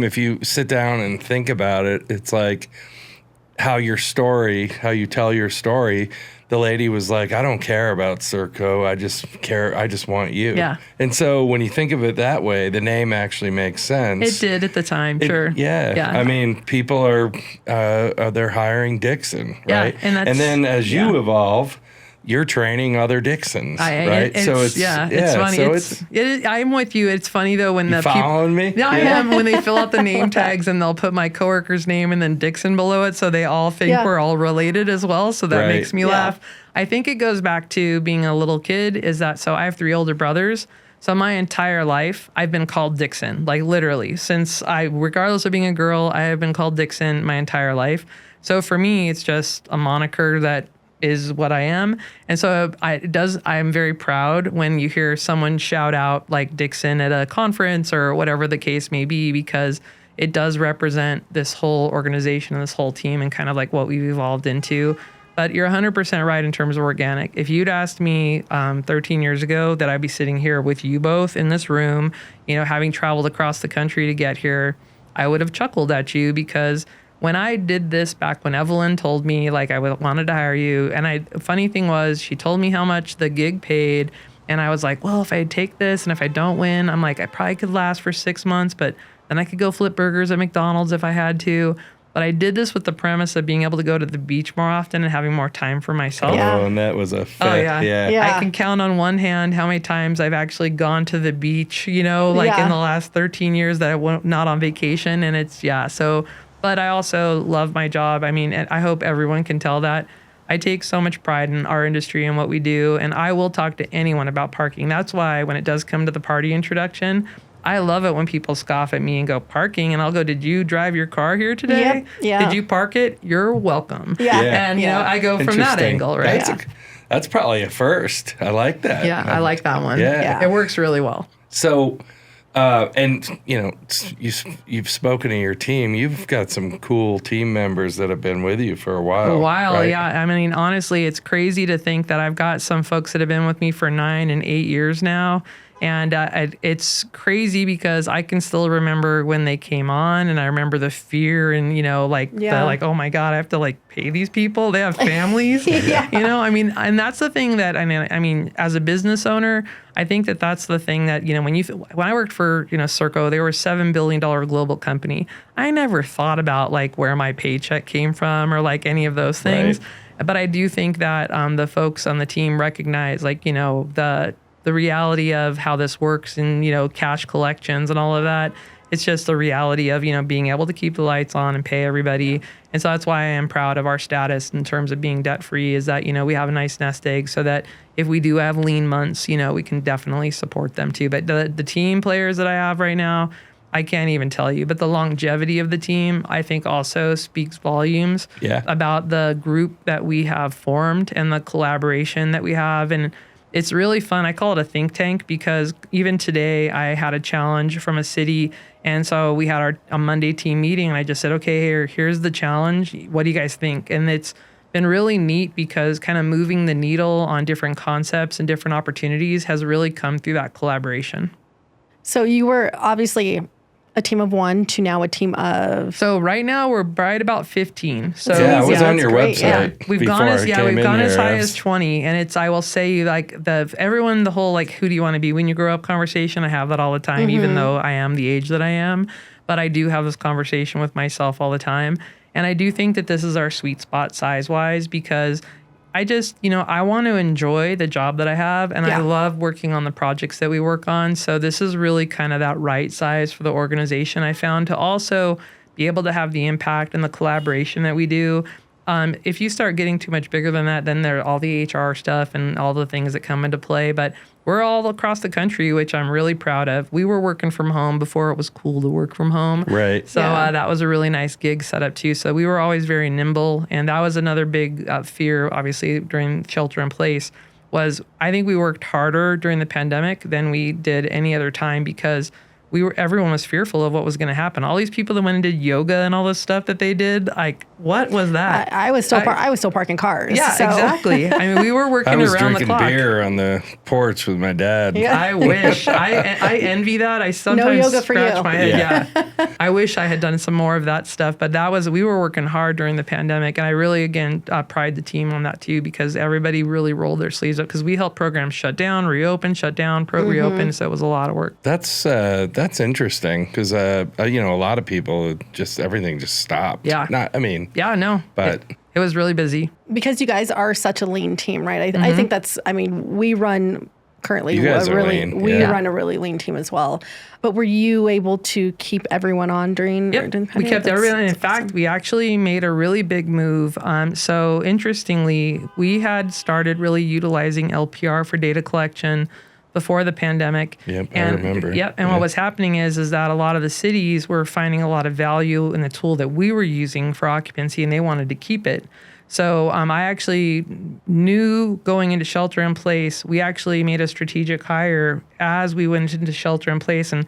if you sit down and think about it, it's like how you tell your story. The lady was like, I don't care about Circo. I just want you. Yeah. And so when you think of it that way, the name actually makes sense. It did at the time, sure. Yeah. People are, they're hiring Dixon, right? Yeah, and then as you evolve, you're training other Dixons, right? It's funny. So I'm with you. It's funny though when the following me. Yeah, I am. When they fill out the name tags and they'll put my coworker's name and then Dixon below it, so they all think we're all related as well. So that makes me laugh. I think it goes back to being a little kid. So I have 3 older brothers. So my entire life, I've been called Dixon, like literally regardless of being a girl, I have been called Dixon my entire life. So for me, it's just a moniker that is what I am. And so I'm very proud when you hear someone shout out like Dixon at a conference or whatever the case may be, because it does represent this whole organization and this whole team and kind of like what we've evolved into. But you're 100% right in terms of organic. If you'd asked me 13 years ago that I'd be sitting here with you both in this room, having traveled across the country to get here, I would have chuckled at you, because when I did this back when Evelyn told me like I wanted to hire you, and funny thing was, she told me how much the gig paid, and I was like, well, if I take this and if I don't win, I'm like, I probably could last for 6 months, but then I could go flip burgers at McDonald's if I had to. But I did this with the premise of being able to go to the beach more often and having more time for myself. Oh, and that was a fit. Oh, yeah. I can count on one hand how many times I've actually gone to the beach, in the last 13 years that I went not on vacation. And it's, but I also love my job. I hope everyone can tell that. I take so much pride in our industry and what we do, and I will talk to anyone about parking. That's why when it does come to the party introduction, I love it when people scoff at me and go, parking, and I'll go, did you drive your car here today? Yep. Yeah. Did you park it? You're welcome. Yeah. And, I go from that angle, right? That's probably a first. I like that. Yeah, I like that one. Yeah. It works really well. So, you've spoken to your team. You've got some cool team members that have been with you for a while. Right? Yeah. Honestly, it's crazy to think that I've got some folks that have been with me for 9 and 8 years now. And it's crazy because I can still remember when they came on, and I remember the fear and, oh my God, I have to pay these people. They have families, and that's the thing that, as a business owner, I think that's the thing that, when I worked for, Circo, they were a $7 billion global company. I never thought about where my paycheck came from or any of those things. Right. But I do think that the folks on the team recognize the reality of how this works and, cash collections and all of that. it's just the reality of, being able to keep the lights on and pay everybody. And so that's why I am proud of our status in terms of being debt free, is that, we have a nice nest egg so that if we do have lean months, we can definitely support them too. But the team players that I have right now, I can't even tell you, but the longevity of the team, I think also speaks volumes about the group that we have formed and the collaboration that we have. And it's really fun. I call it a think tank because even today I had a challenge from a city. And so we had a Monday team meeting and I just said, okay, here's the challenge. What do you guys think? And it's been really neat because kind of moving the needle on different concepts and different opportunities has really come through that collaboration. So you were obviously a team of 1 to now a team of... So right now we're right about 15. So I was on your great. website. We've gone as high as 20, and it's, I will say, like the whole like, who do you want to be when you grow up conversation. I have that all the time, even though I am the age that I am, but I do have this conversation with myself all the time. And I do think that this is our sweet spot size wise, because I just, I want to enjoy the job that I have, and I love working on the projects that we work on. So this is really kind of that right size for the organization I found to also be able to have the impact and the collaboration that we do. If you start getting too much bigger than that, then there are all the HR stuff and all the things that come into play. But we're all across the country, which I'm really proud of. We were working from home before it was cool to work from home. Right. So that was a really nice gig setup too. So we were always very nimble. And that was another big fear, obviously, during shelter in place, was I think we worked harder during the pandemic than we did any other time because everyone was fearful of what was going to happen. All these people that went and did yoga and all this stuff that they did, like, what was that? I was still parking cars. Yeah, so. Exactly. I mean, we were working around the clock. I was drinking beer on the porch with my dad. Yeah. I wish. I envy that. I sometimes no yoga for scratch you. my head. Yeah. I wish I had done some more of that stuff, but we were working hard during the pandemic, and I really, again, pride the team on that too, because everybody really rolled their sleeves up because we helped programs shut down, reopen, shut down, reopen, so it was a lot of work. That's interesting because a lot of people everything just stopped. Yeah. But it was really busy because you guys are such a lean team, right? I think that's. I mean, we run currently. You guys are lean. We run a really lean team as well. But were you able to keep everyone on during the pandemic? We kept everyone. In fact, we actually made a really big move. So interestingly, we had started really utilizing LPR for data collection before the pandemic. Yep, I remember. Yep, and what was happening is that a lot of the cities were finding a lot of value in the tool that we were using for occupancy, and they wanted to keep it. So I actually knew going into shelter in place, we actually made a strategic hire as we went into shelter in place. And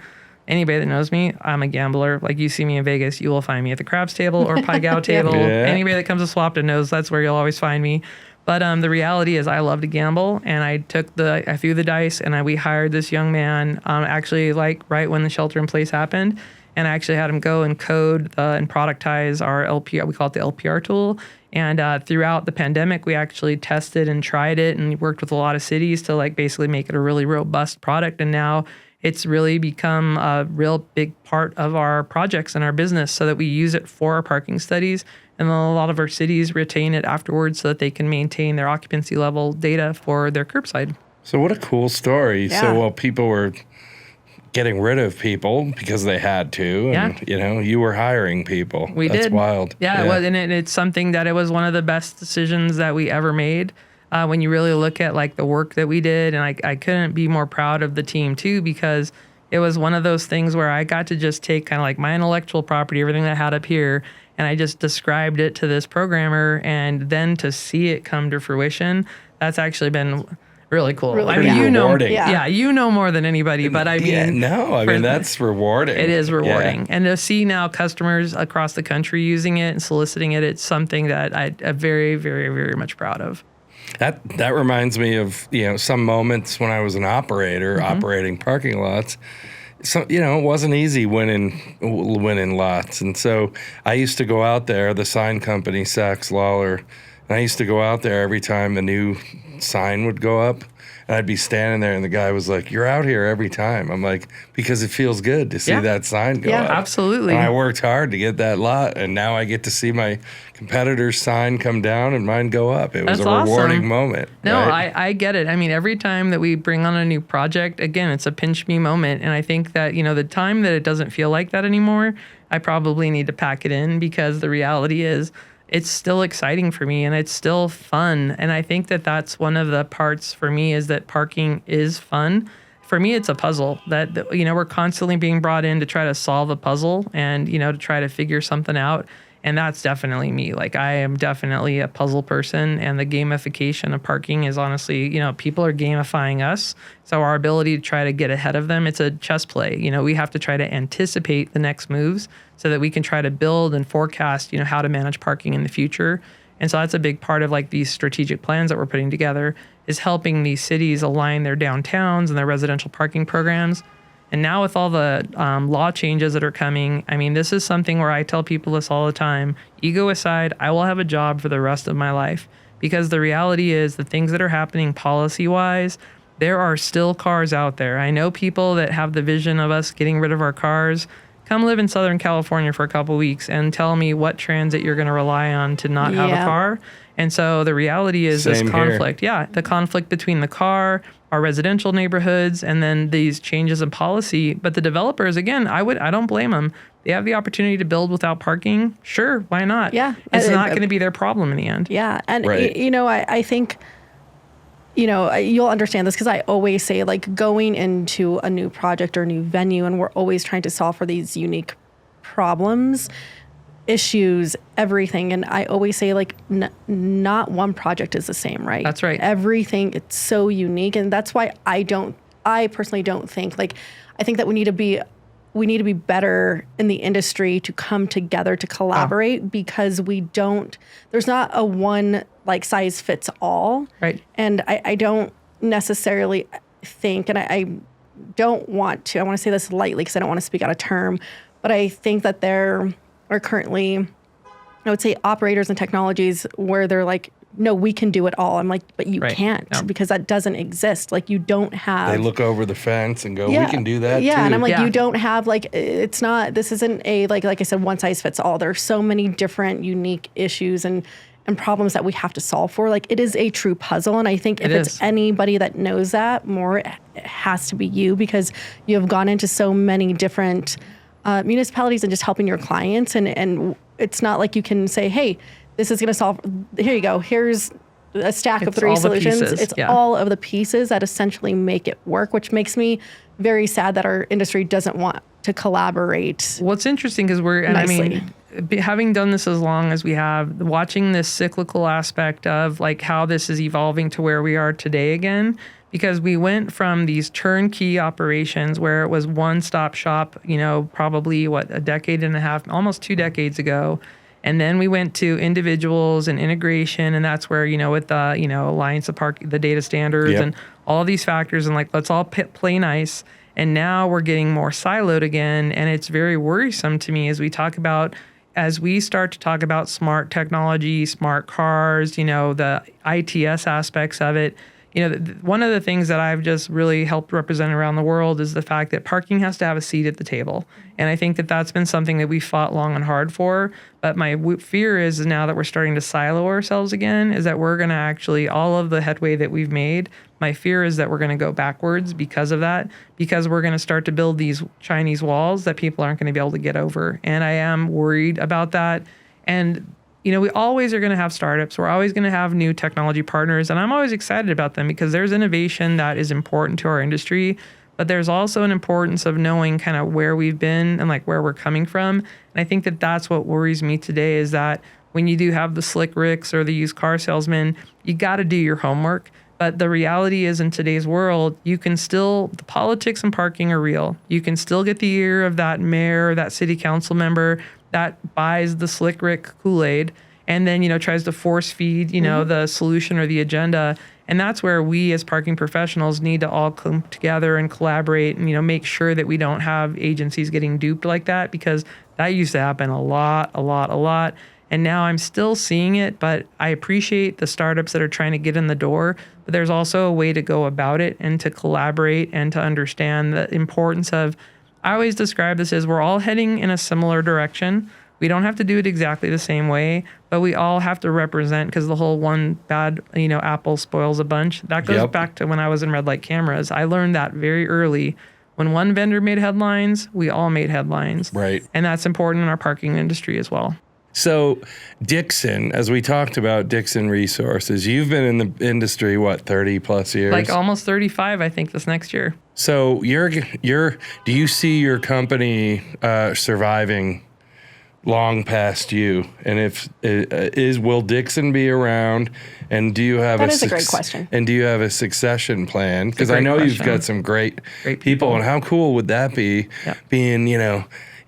anybody that knows me, I'm a gambler. Like you see me in Vegas, you will find me at the craps table or pie gow table. Yeah. Anybody that comes to Swapton knows that's where you'll always find me. But the reality is I love to gamble, and I threw the dice, and we hired this young man actually like right when the shelter in place happened. And I actually had him go and code and productize our LPR. We call it the LPR tool. And throughout the pandemic, we actually tested and tried it and worked with a lot of cities to like basically make it a really robust product. And now it's really become a real big part of our projects and our business so that we use it for our parking studies. And then a lot of our cities retain it afterwards so that they can maintain their occupancy level data for their curbside. So what a cool story. Yeah. So while people were getting rid of people because they had to, and you were hiring people. That's did. Wild. Yeah, it was, and it's something that it was one of the best decisions that we ever made. When you really look at like the work that we did, and I couldn't be more proud of the team too, because it was one of those things where I got to just take kind of like my intellectual property, everything that I had up here, and I just described it to this programmer, and then to see it come to fruition, that's actually been really cool. Really I mean, rewarding. you know more than anybody, but I mean, that's rewarding. It is rewarding. Yeah. And to see now customers across the country using it and soliciting it, it's something that I'm very, very, very much proud of. That reminds me of, some moments when I was an operator operating parking lots. So, it wasn't easy winning lots. And so I used to go out there, the sign company, Sachs Lawler, and I used to go out there every time the new sign would go up. And I'd be standing there and the guy was like, "You're out here every time." I'm like, "Because it feels good to see that sign go up." Absolutely. And I worked hard to get that lot, and now I get to see my competitor's sign come down and mine go up. It was That's a rewarding awesome. moment. No, right? I get it. I mean, every time that we bring on a new project, again, it's a pinch me moment. And I think that, the time that it doesn't feel like that anymore, I probably need to pack it in, because the reality is it's still exciting for me and it's still fun. And I think that that's one of the parts for me, is that parking is fun. For me, it's a puzzle that, we're constantly being brought in to try to solve a puzzle and, to try to figure something out. And that's definitely me. Like, I am definitely a puzzle person, and the gamification of parking is honestly, people are gamifying us. So our ability to try to get ahead of them, it's a chess play. We have to try to anticipate the next moves so that we can try to build and forecast, how to manage parking in the future. And so that's a big part of like these strategic plans that we're putting together, is helping these cities align their downtowns and their residential parking programs. And now with all the law changes that are coming, I mean, this is something where I tell people this all the time. Ego aside, I will have a job for the rest of my life, because the reality is the things that are happening policy-wise, there are still cars out there. I know people that have the vision of us getting rid of our cars. Come live in Southern California for a couple weeks and tell me what transit you're going to rely on to not have a car. And so the reality is Same this conflict. Here. Yeah, the conflict between the car, our residential neighborhoods, and then these changes in policy. But the developers, again, I don't blame them. They have the opportunity to build without parking. Sure, why not? Yeah. It's not going to be their problem in the end. Yeah. And, Right. I think, you'll understand this, because I always say, like, going into a new project or new venue, and we're always trying to solve for these unique problems, issues, everything. And I always say, like, not one project is the same, right? That's right. Everything, it's so unique. And that's why I personally don't think, like, I think that we need to be better in the industry to come together to collaborate, because there's not a one like size fits all. Right. And I don't necessarily think, and I want to say this lightly because I don't want to speak out of term, but I think that there are currently, I would say, operators and technologies where they're like, no, we can do it all. I'm like, but you can't, because that doesn't exist. Like, you don't have. They look over the fence and go, "We can do that too." And I'm like, you don't have, like, it's not. This isn't a like I said, one size fits all. There's so many different unique issues and problems that we have to solve for. Like, it is a true puzzle, and I think if it's anybody that knows that more, it has to be you, because you have gone into so many different municipalities and just helping your clients, and it's not like you can say, hey, this is going to solve, here you go, here's a stack of 3 solutions. It's all of the pieces that essentially make it work, which makes me very sad that our industry doesn't want to collaborate. What's interesting is having done this as long as we have, watching this cyclical aspect of like how this is evolving to where we are today again, because we went from these turnkey operations where it was one-stop shop, probably a decade and a half, almost 2 decades ago. And then we went to individuals and integration, and that's where, with the, Alliance of Park, the data standards and all these factors, and like, let's all play nice. And now we're getting more siloed again, and it's very worrisome to me as we start to talk about smart technology, smart cars, the ITS aspects of it. One of the things that I've just really helped represent around the world is the fact that parking has to have a seat at the table. And I think that that's been something that we fought long and hard for. But my fear is now that we're starting to silo ourselves again, is that we're going to actually, all of the headway that we've made, my fear is that we're going to go backwards because of that, because we're going to start to build these Chinese walls that people aren't going to be able to get over. And I am worried about that. And we always are going to have startups. We're always going to have new technology partners. And I'm always excited about them because there's innovation that is important to our industry. But there's also an importance of knowing kind of where we've been and like where we're coming from. And I think that that's what worries me today, is that when you do have the slick ricks or the used car salesman, you got to do your homework. But the reality is, in today's world, the politics and parking are real. You can still get the ear of that mayor, that city council member that buys the slick Rick Kool-Aid and then, tries to force feed, the solution or the agenda. And that's where we as parking professionals need to all come together and collaborate and, make sure that we don't have agencies getting duped like that, because that used to happen a lot. And now I'm still seeing it, but I appreciate the startups that are trying to get in the door. But there's also a way to go about it and to collaborate and to understand the importance of, I always describe this as we're all heading in a similar direction. We don't have to do it exactly the same way, but we all have to represent, because the whole one bad, apple spoils a bunch. That goes back to when I was in red light cameras. I learned that very early. When one vendor made headlines, we all made headlines. Right. And that's important in our parking industry as well. So Dixon, as we talked about Dixon Resources, you've been in the industry, 30 plus years? Like almost 35, I think, this next year. So do you see your company surviving long past you? And will Dixon be around? And do you have that is a great question. And do you have a succession plan? Because I know question. you've got some great people. And how cool would that be? Yep. Being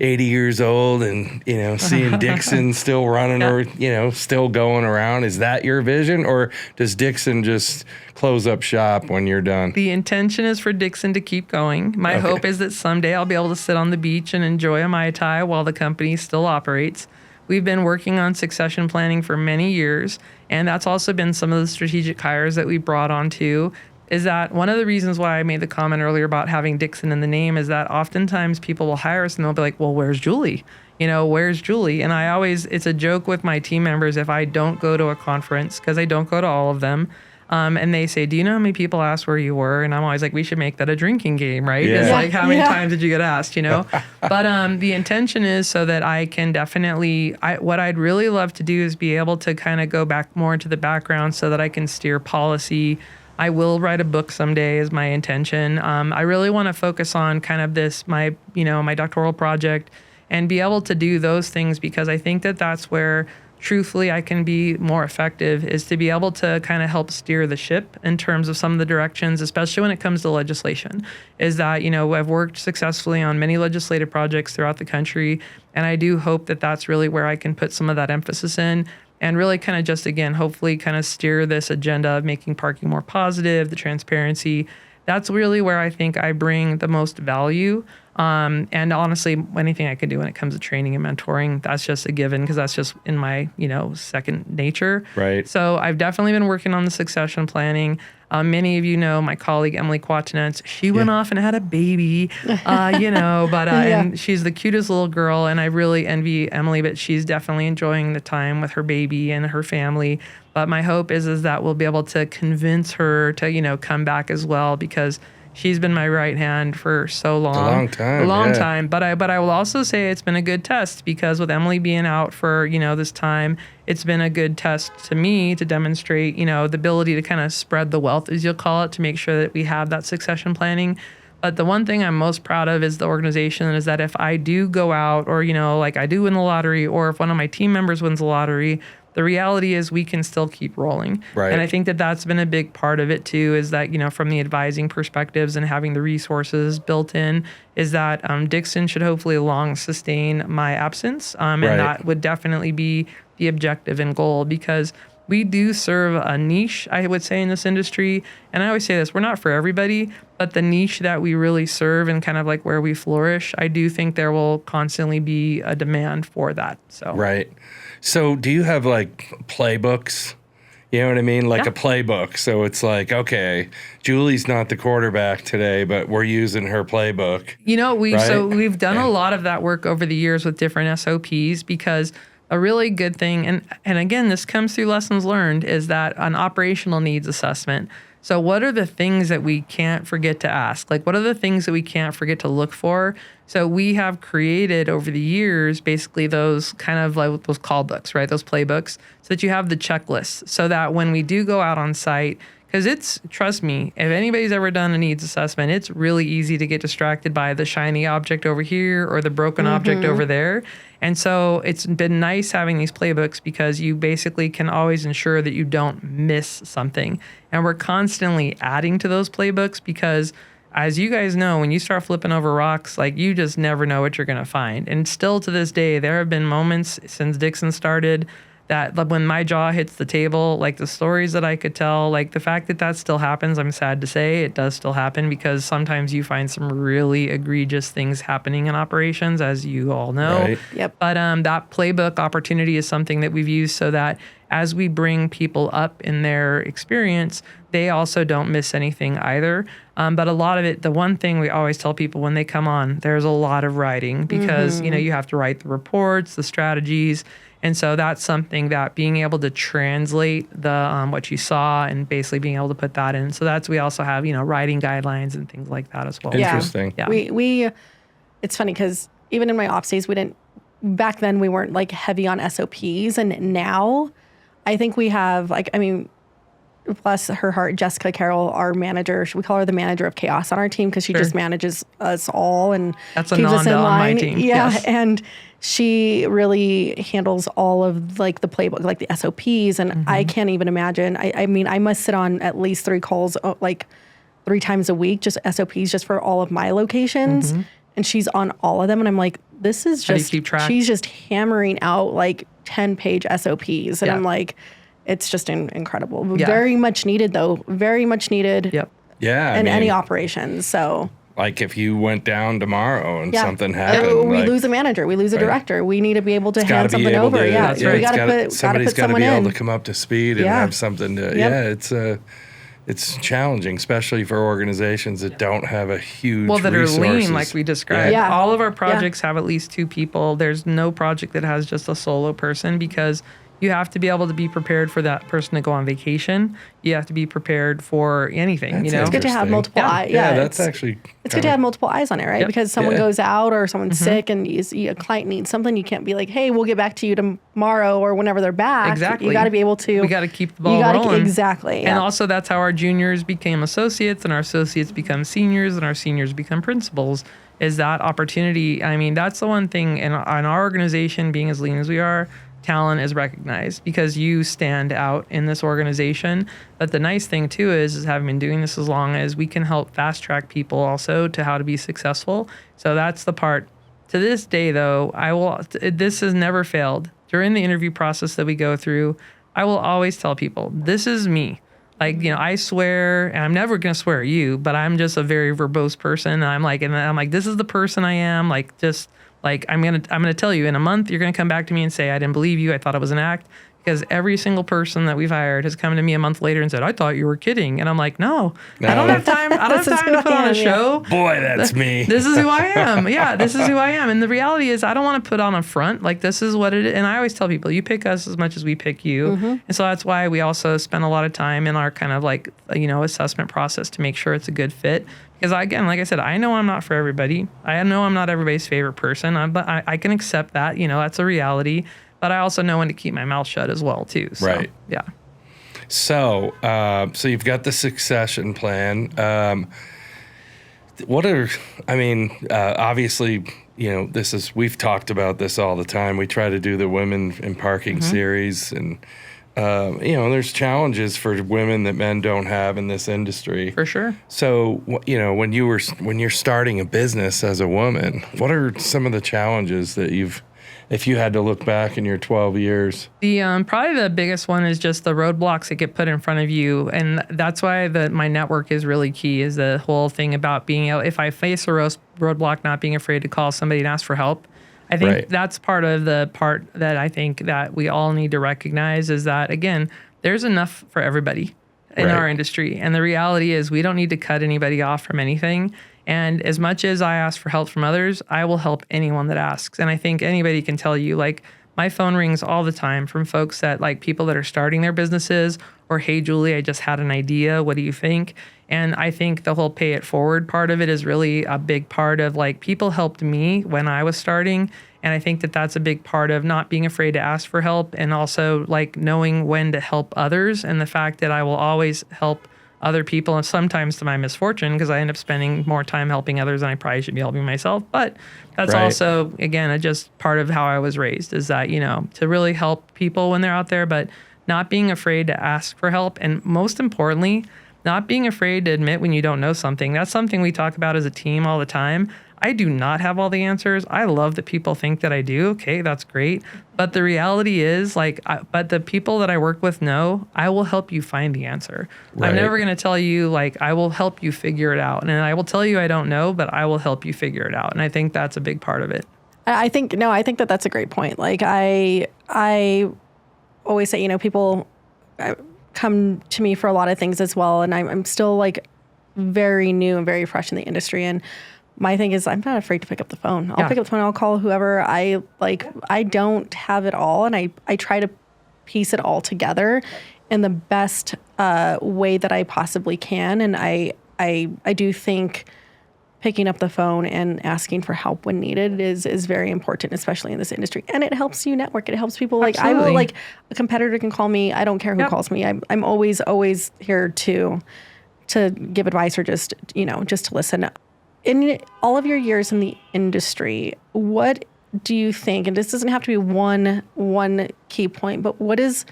80 years old and seeing Dixon still running or still going around. Is that your vision, or does Dixon just close up shop when you're done? The intention is for Dixon to keep going. My hope is that someday I'll be able to sit on the beach and enjoy a Mai Tai while the company still operates. We've been working on succession planning for many years, and that's also been some of the strategic hires that we brought on too. Is that one of the reasons why I made the comment earlier about having Dixon in the name, is that oftentimes people will hire us and they'll be like, well, where's Julie? Where's Julie? And it's a joke with my team members if I don't go to a conference, because I don't go to all of them. And they say, do you know how many people asked where you were? And I'm always like, we should make that a drinking game, right? Yeah. It's like, how many times did you get asked, But the intention is so that I can definitely, what I'd really love to do is be able to kind of go back more into the background so that I can steer policy. I will write a book someday is my intention. I really want to focus on kind of this, my doctoral project, and be able to do those things, because I think that that's where truthfully I can be more effective, is to be able to kind of help steer the ship in terms of some of the directions, especially when it comes to legislation. Is that, I've worked successfully on many legislative projects throughout the country, and I do hope that that's really where I can put some of that emphasis in. And really kind of just, again, hopefully kind of steer this agenda of making parking more positive, the transparency. That's really where I think I bring the most value. And honestly, anything I can do when it comes to training and mentoring, that's just a given, because that's just in my, second nature. Right. So I've definitely been working on the succession planning. Many of you know my colleague, Emily Quatinence. She went off and had a baby, and she's the cutest little girl. And I really envy Emily, but she's definitely enjoying the time with her baby and her family. But my hope is that we'll be able to convince her to, come back as well, because she's been my right hand for so long. A long time. But I will also say it's been a good test, because with Emily being out for, this time, it's been a good test to me to demonstrate, the ability to kind of spread the wealth, as you'll call it, to make sure that we have that succession planning. But the one thing I'm most proud of is the organization, is that if I do go out, or, like I do win the lottery, or if one of my team members wins the lottery, the reality is we can still keep rolling. Right. And I think that that's been a big part of it too, is that, from the advising perspectives and having the resources built in, is that Dixon should hopefully long sustain my absence. And that would definitely be the objective and goal, because we do serve a niche, I would say, in this industry. And I always say this, we're not for everybody, but the niche that we really serve and kind of like where we flourish, I do think there will constantly be a demand for that. So. Right. So do you have like playbooks? You know what I mean? Like a playbook. So it's like, okay, Julie's not the quarterback today, but we're using her playbook. We've done a lot of that work over the years with different SOPs, because a really good thing, and again, this comes through lessons learned, is that an operational needs assessment. So what are the things that we can't forget to ask? Like, what are the things that we can't forget to look for? So we have created over the years, basically those kind of like those call books, right? Those playbooks, so that you have the checklist, so that when we do go out on site, because trust me, if anybody's ever done a needs assessment, it's really easy to get distracted by the shiny object over here or the broken object over there. And so it's been nice having these playbooks, because you basically can always ensure that you don't miss something. And we're constantly adding to those playbooks, because as you guys know, when you start flipping over rocks, like, you just never know what you're going to find. And still to this day, there have been moments since Dixon started, that like, when my jaw hits the table, like the stories that I could tell, like the fact that that still happens, I'm sad to say it does still happen, because sometimes you find some really egregious things happening in operations, as you all know. Right. Yep. But that playbook opportunity is something that we've used so that as we bring people up in their experience, they also don't miss anything either. But a lot of it, the one thing we always tell people when they come on, there's a lot of writing, because, you know, you have to write the reports, the strategies. And so that's something that being able to translate the what you saw and basically being able to put that in. So that's, we also have, you know, writing guidelines and things like that as well. Interesting. Yeah. We it's funny because even in my ops days, back then we weren't like heavy on SOPs, and now I think we have, like, I mean, bless her heart, Jessica Carroll, our manager, we call her the manager of chaos on our team, because she just manages us all and That's a keeps us in Nanda on my line. team. Yeah, Yes. and she really handles all of like the playbook, like the SOPs, and I can't even imagine. I mean, I must sit on at least 3 calls, like 3 times a week, just SOPs, just for all of my locations, and she's on all of them, and I'm like, this is How do you just, keep track? she's just hammering out like 10-page SOPs, and Yeah. I'm like, it's just incredible. Yeah. Very much needed, though. Very much needed Yep. Yeah. in any operations. So like if you went down tomorrow and yeah, something happened, we like, lose a manager, we lose a director. We need to be able to gotta hand be something able over. to, Yeah, That's right. we got to put somebody's got to someone be able in. to come up to speed and Yeah. have something to. Yep. Yeah, it's challenging, especially for organizations that don't have a huge That resources. are lean, like we described. Yeah. All of our projects have at least 2 people. There's no project that has just a solo person, because you have to be able to be prepared for that person to go on vacation. You have to be prepared for anything, That's you know? It's good to have Interesting. multiple eyes. Yeah, that's it's, actually. it's good to have multiple eyes on it, right? Yep. Because someone Yeah. goes out or someone's sick, and a client needs something. You can't be like, hey, we'll get back to you tomorrow or whenever they're back. Exactly. You got to be able to. We got to keep the ball rolling. Exactly. And Yeah. also, that's how our juniors became associates, and our associates become seniors, and our seniors become principals, is that opportunity. I mean, that's the one thing in our organization, being as lean as we are, talent is recognized because you stand out in this organization. But the nice thing too is having been doing this as long as we can help fast track people also to how to be successful. So that's the part. To this day though, this has never failed. During the interview process that we go through, I will always tell people, this is me. Like, you know, I swear, and I'm never going to swear at you, but I'm just a very verbose person. And I'm like, this is the person I am. Like, just like, I'm going to tell you in a month, you're going to come back to me and say, I didn't believe you. I thought it was an act. Because every single person that we've hired has come to me a month later and said, I thought you were kidding. And I'm like, no. I don't have time. I don't have time to put on a show. Boy, that's me. This is who I am. Yeah, this is who I am. And the reality is, I don't want to put on a front. Like, this is what it is. And I always tell people, you pick us as much as we pick you. And so that's why we also spend a lot of time in our kind of like, you know, assessment process to make sure it's a good fit. Because again, like I said, I know I'm not for everybody. I know I'm not everybody's favorite person. But I can accept that. You know, that's a reality. But I also know when to keep my mouth shut as well, too. So, Right. Yeah. So, so you've got the succession plan. Obviously, you know, we've talked about this all the time. We try to do the Women in Parking series, and, you know, there's challenges for women that men don't have in this industry. For sure. So, you know, when you're starting a business as a woman, what are some of the challenges that if you had to look back in your 12 years? The probably the biggest one is just the roadblocks that get put in front of you, and that's why my network is really key. Is the whole thing about being able, if I face a roadblock, not being afraid to call somebody and ask for help. I think that's part of the part that I think that we all need to recognize is that, again, there's enough for everybody in our industry, and the reality is we don't need to cut anybody off from anything. And as much as I ask for help from others, I will help anyone that asks. And I think anybody can tell you, like, my phone rings all the time from folks that, like, people that are starting their businesses, or, hey, Julie, I just had an idea. What do you think? And I think the whole pay it forward part of it is really a big part of, like, people helped me when I was starting. And I think that that's a big part of not being afraid to ask for help, and also, like, knowing when to help others, and the fact that I will always help other people, and sometimes to my misfortune, because I end up spending more time helping others than I probably should be helping myself. But that's also, again, just part of how I was raised, is that, you know, to really help people when they're out there, but not being afraid to ask for help. And most importantly, not being afraid to admit when you don't know something. That's something we talk about as a team all the time. I do not have all the answers. I love that people think that I do. Okay, that's great. But the reality is, but the people that I work with know I will help you find the answer. Right. I'm never going to tell you, like, I will help you figure it out. And I will tell you I don't know, but I will help you figure it out. And I think that's a big part of it. I think that that's a great point. Like, I always say, people come to me for a lot of things as well. And I'm still like very new and very fresh in the industry. And my thing is, I'm not afraid to pick up the phone. I'll pick up the phone. I'll call whoever I like. I don't have it all. And I try to piece it all together in the best way that I possibly can. And I do think picking up the phone and asking for help when needed is very important, especially in this industry. And it helps you network. It helps people. Like, Absolutely. I will, like, a competitor can call me. I don't care who calls me. I'm always here to give advice or just to listen. In all of your years in the industry, what do you think, and this doesn't have to be one key point, but what is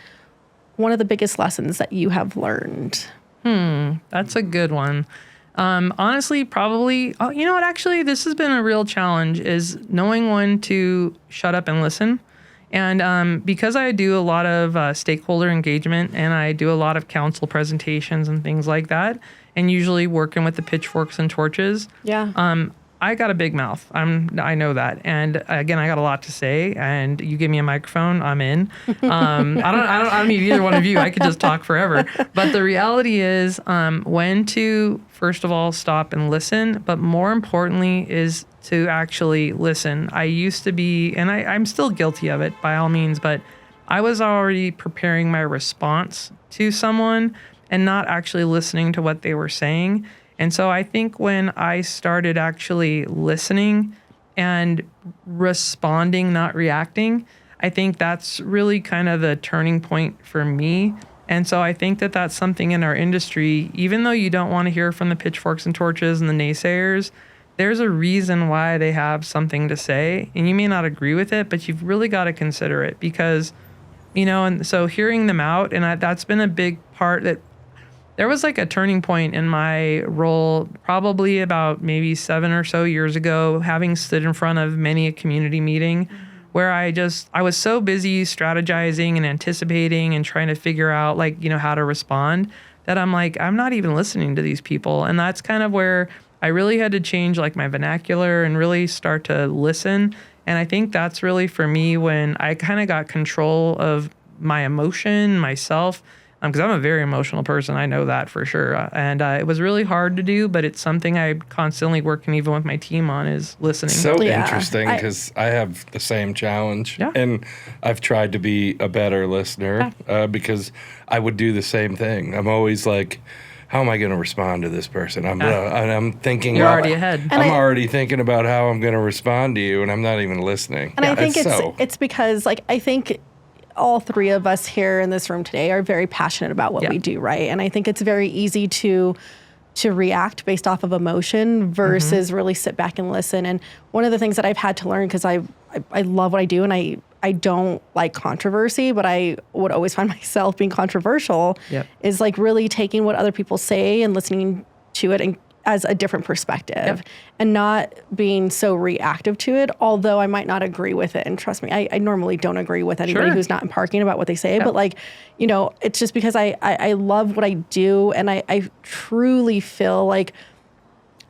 one of the biggest lessons that you have learned? That's a good one. Honestly, probably, you know what, actually, this has been a real challenge, is knowing when to shut up and listen. And because I do a lot of stakeholder engagement and I do a lot of council presentations and things like that, and usually working with the pitchforks and torches, I got a big mouth. I know that. And again, I got a lot to say, and you give me a microphone, I'm in. I don't need either one of you. I could just talk forever. But the reality is, when to, first of all, stop and listen, but more importantly is to actually listen. I used to be, and I'm still guilty of it by all means, but I was already preparing my response to someone and not actually listening to what they were saying. And so I think when I started actually listening and responding, not reacting, I think that's really kind of the turning point for me. And so I think that that's something in our industry, even though you don't want to hear from the pitchforks and torches and the naysayers, there's a reason why they have something to say. And you may not agree with it, but you've really got to consider it because, and so hearing them out, and that's been a big part that there was like a turning point in my role probably about maybe 7 or so years ago, having stood in front of many a community meeting where I was so busy strategizing and anticipating and trying to figure out how to respond that I'm like, I'm not even listening to these people. And that's kind of where I really had to change like my vernacular and really start to listen. And I think that's really for me when I kind of got control of my emotion, myself, because I'm a very emotional person. I know that for sure. And it was really hard to do, but it's something I'm constantly working even with my team on is listening. So interesting because I have the same challenge. Yeah. And I've tried to be a better listener because I would do the same thing. I'm always like, how am I going to respond to this person? I'm thinking you're already ahead. I'm already thinking about how I'm going to respond to you, and I'm not even listening. And I think it's because I think all three of us here in this room today are very passionate about what we do, right? And I think it's very easy to react based off of emotion versus really sit back and listen. And one of the things that I've had to learn, because I love what I do and I don't like controversy, but I would always find myself being controversial, is like really taking what other people say and listening to it and as a different perspective and not being so reactive to it, although I might not agree with it. And trust me, I normally don't agree with anybody who's not in parking about what they say, but it's just because I love what I do. And I truly feel like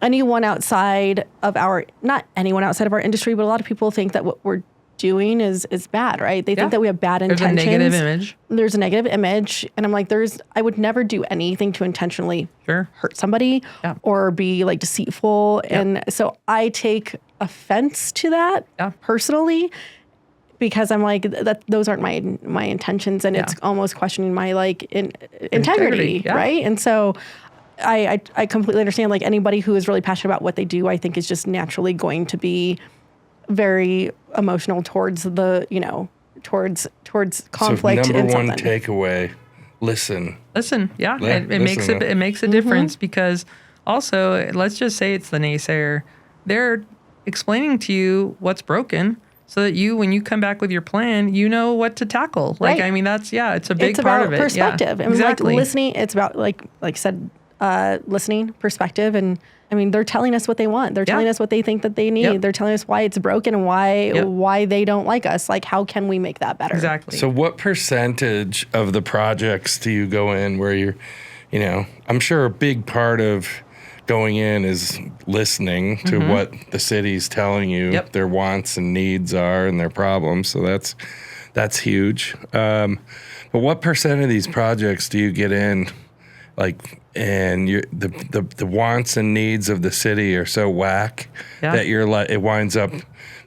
anyone outside of not anyone outside of our industry, but a lot of people think that what we're doing is bad, right? They think that we have bad intentions. There's a negative image. And I'm like, I would never do anything to intentionally hurt somebody or be like deceitful. And so I take offense to that personally because I'm like, those aren't my intentions. And it's almost questioning my integrity, right? And so I completely understand, like, anybody who is really passionate about what they do, I think is just naturally going to be very emotional towards towards conflict. So number one takeaway: listen. Yeah, it makes a difference because also, let's just say it's the naysayer. They're explaining to you what's broken so that when you come back with your plan, you know what to tackle. Like, I mean, it's a big part of it. Perspective. Yeah, and exactly. Like listening, it's about like I said listening perspective. And I mean, they're telling us what they want. They're telling us what they think that they need. Yep. They're telling us why it's broken and why they don't like us. Like, how can we make that better? Exactly. So what percentage of the projects do you go in where you're, I'm sure a big part of going in is listening to what the city's telling you their wants and needs are and their problems. So that's huge. But what percent of these projects do you get in, and the wants and needs of the city are so whack that it winds up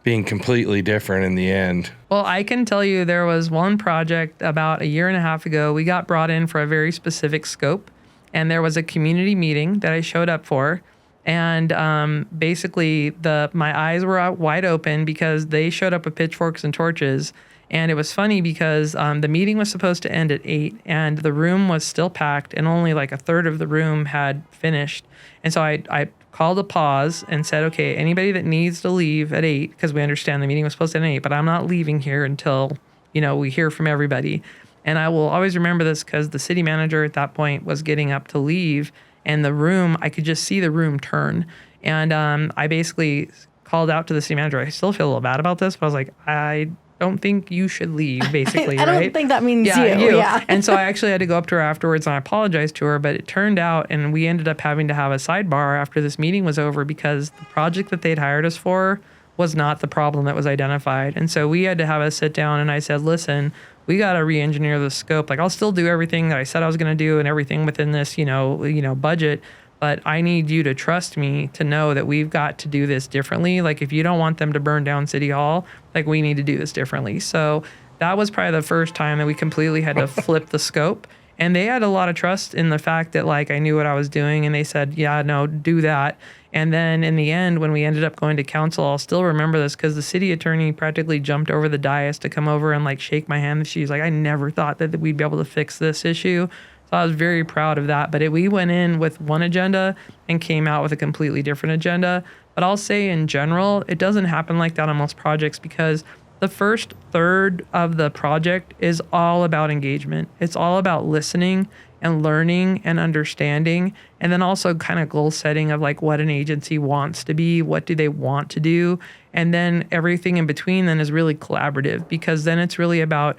being completely different in the end? Well, I can tell you there was one project about a year and a half ago. We got brought in for a very specific scope, and there was a community meeting that I showed up for. And basically, my eyes were out wide open because they showed up with pitchforks and torches. And it was funny because the meeting was supposed to end at 8, and the room was still packed, and only like a third of the room had finished. And so I called a pause and said, okay, anybody that needs to leave at 8, because we understand the meeting was supposed to end at 8, but I'm not leaving here until, we hear from everybody. And I will always remember this because the city manager at that point was getting up to leave, and the room, I could just see the room turn. And I basically called out to the city manager. I still feel a little bad about this, but I was like, I don't think you should leave, basically. I don't think that means you. Yeah. And so I actually had to go up to her afterwards and I apologized to her, but it turned out, and we ended up having to have a sidebar after this meeting was over because the project that they'd hired us for was not the problem that was identified. And so we had to have a sit down, and I said, listen, we got to re-engineer the scope. Like, I'll still do everything that I said I was going to do and everything within this, budget. But I need you to trust me to know that we've got to do this differently. Like, if you don't want them to burn down City Hall, like, we need to do this differently. So that was probably the first time that we completely had to flip the scope. And they had a lot of trust in the fact that, like, I knew what I was doing. And they said, yeah, no, do that. And then in the end, when we ended up going to council, I'll still remember this because the city attorney practically jumped over the dais to come over and, like, shake my hand. She's like, I never thought that we'd be able to fix this issue. So I was very proud of that. But we went in with one agenda and came out with a completely different agenda. But I'll say in general, it doesn't happen like that on most projects because the first third of the project is all about engagement. It's all about listening and learning and understanding, and then also kind of goal setting of like what an agency wants to be, what do they want to do, and then everything in between then is really collaborative because then it's really about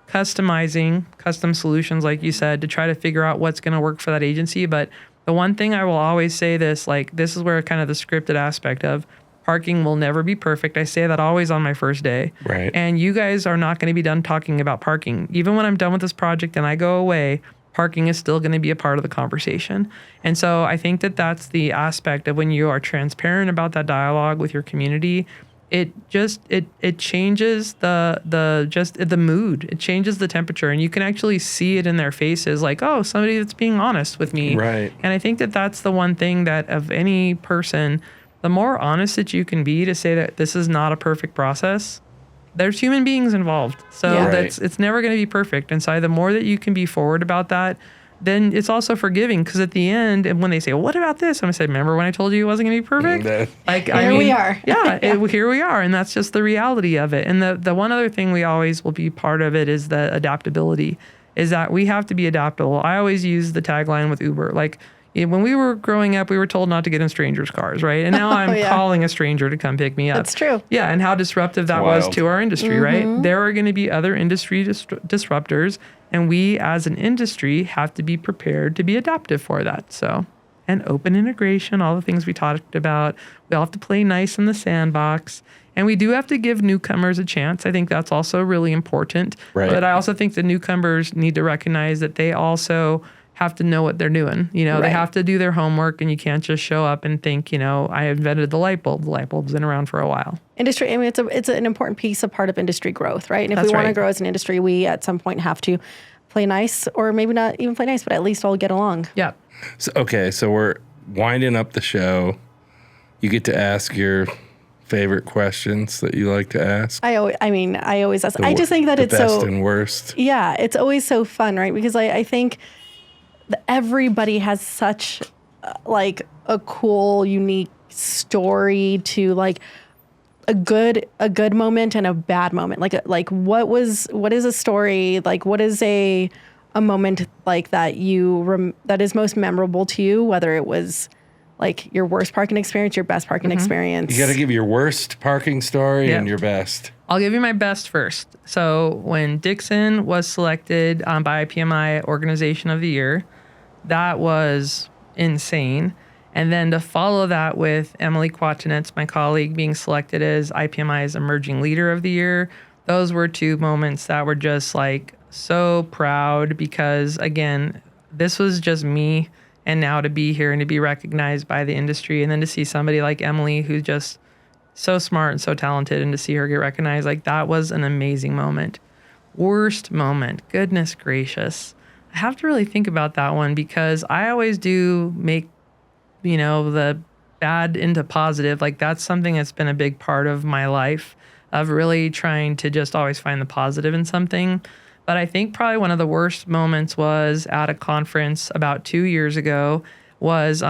customizing custom solutions, like you said, to try to figure out what's going to work for that agency. But the one thing I will always say this is where kind of the scripted aspect of parking will never be perfect. I say that always on my first day. Right. And you guys are not going to be done talking about parking. Even when I'm done with this project and I go away, parking is still going to be a part of the conversation. And so I think that that's the aspect of when you are transparent about that dialogue with your community. It changes the mood. It changes the temperature, and you can actually see it in their faces, like, oh, somebody that's being honest with me. Right. And I think that that's the one thing that of any person, the more honest that you can be to say that this is not a perfect process. There's human beings involved, so it's never going to be perfect. And so the more that you can be forward about that, then it's also forgiving because at the end, and when they say, well, what about this? I'm going to say, remember when I told you it wasn't going to be perfect? We are. Here we are. And that's just the reality of it. And the one other thing we always will be part of it is the adaptability, is that we have to be adaptable. I always use the tagline with Uber. Like, when we were growing up, we were told not to get in strangers' cars, right? And now I'm calling a stranger to come pick me up. That's true. Yeah, and how disruptive that was to our industry, right? There are going to be other industry disruptors, and we as an industry have to be prepared to be adaptive for that. So, and open integration, all the things we talked about. We all have to play nice in the sandbox. And we do have to give newcomers a chance. I think that's also really important. Right. But I also think the newcomers need to recognize that they also have to know what they're doing. They have to do their homework, and you can't just show up and think, I invented the light bulb. The light bulb's been around for a while. Industry, I mean, it's an important piece of part of industry growth, right? And if we want to grow as an industry, we at some point have to play nice, or maybe not even play nice, but at least all get along. Yeah. So we're winding up the show. You get to ask your favorite questions that you like to ask. I always ask. I just think that it's best and worst. Yeah, it's always so fun, right? Because I think everybody has such like a cool, unique story to like a good moment and a bad moment. What is a story? Like, what is a a moment like that that is most memorable to you, whether it was like your worst parking experience, your best parking experience? You got to give your worst parking story and your best. I'll give you my best first. So when Dixon was selected by IPMI Organization of the Year, that was insane. And then to follow that with Emily Quatinetz, my colleague, being selected as IPMI's Emerging Leader of the Year, those were two moments that were just like so proud because, again, this was just me. And now to be here and to be recognized by the industry, and then to see somebody like Emily, who's just so smart and so talented, and to see her get recognized, like that was an amazing moment. Worst moment, goodness gracious. I have to really think about that one because I always do make, the bad into positive. Like that's something that's been a big part of my life, of really trying to just always find the positive in something. But I think probably one of the worst moments was at a conference about 2 years ago. Was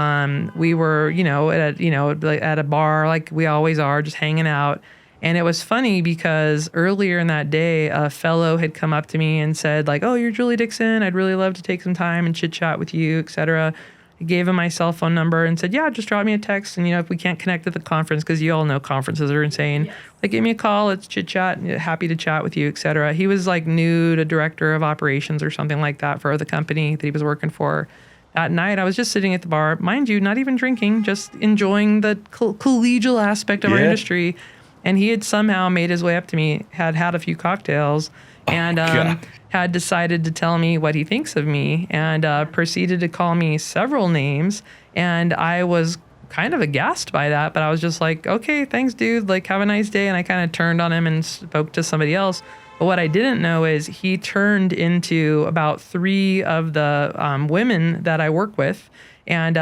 we were at a bar like we always are, just hanging out, and it was funny because earlier in that day a fellow had come up to me and said like, "Oh, you're Julie Dixon. I'd really love to take some time and chit chat with you, etc." I gave him my cell phone number and said, "Yeah, just drop me a text, and if we can't connect at the conference, because you all know conferences are insane, yes. Like give me a call, let's chit chat, happy to chat with you, etc." He was like new to director of operations or something like that for the company that he was working for. At night, I was just sitting at the bar, mind you, not even drinking, just enjoying the collegial aspect of our industry. And he had somehow made his way up to me, had a few cocktails, and had decided to tell me what he thinks of me, and proceeded to call me several names. And I was kind of aghast by that, but I was just like, okay, thanks, dude. Like, have a nice day. And I kind of turned on him and spoke to somebody else. But what I didn't know is he turned into about 3 of the women that I work with, and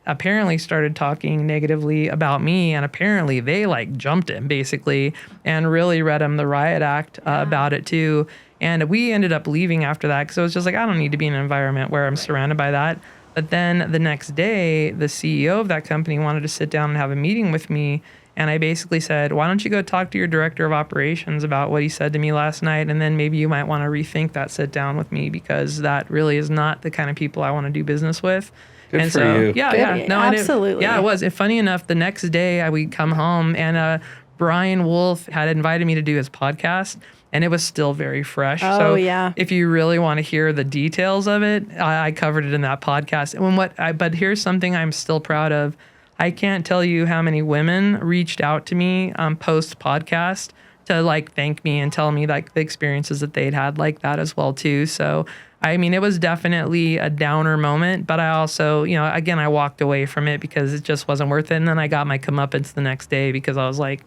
apparently started talking negatively about me. And apparently they like jumped him basically and really read him the riot act about it too. And we ended up leaving after that because it was just like, I don't need to be in an environment where I'm surrounded by that. But then the next day, the CEO of that company wanted to sit down and have a meeting with me. And I basically said, why don't you go talk to your director of operations about what he said to me last night? And then maybe you might want to rethink that sit down with me, because that really is not the kind of people I want to do business with. Good and for so, you. Yeah. No, absolutely. It was. And funny enough, the next day we come home and Brian Wolf had invited me to do his podcast, and it was still very fresh. Oh, so yeah. If you really want to hear the details of it, I covered it in that podcast. And but here's something I'm still proud of. I can't tell you how many women reached out to me post podcast to like thank me and tell me like the experiences that they'd had like that as well too. So I mean, it was definitely a downer moment, but I also, again, I walked away from it because it just wasn't worth it. And then I got my comeuppance the next day because I was like,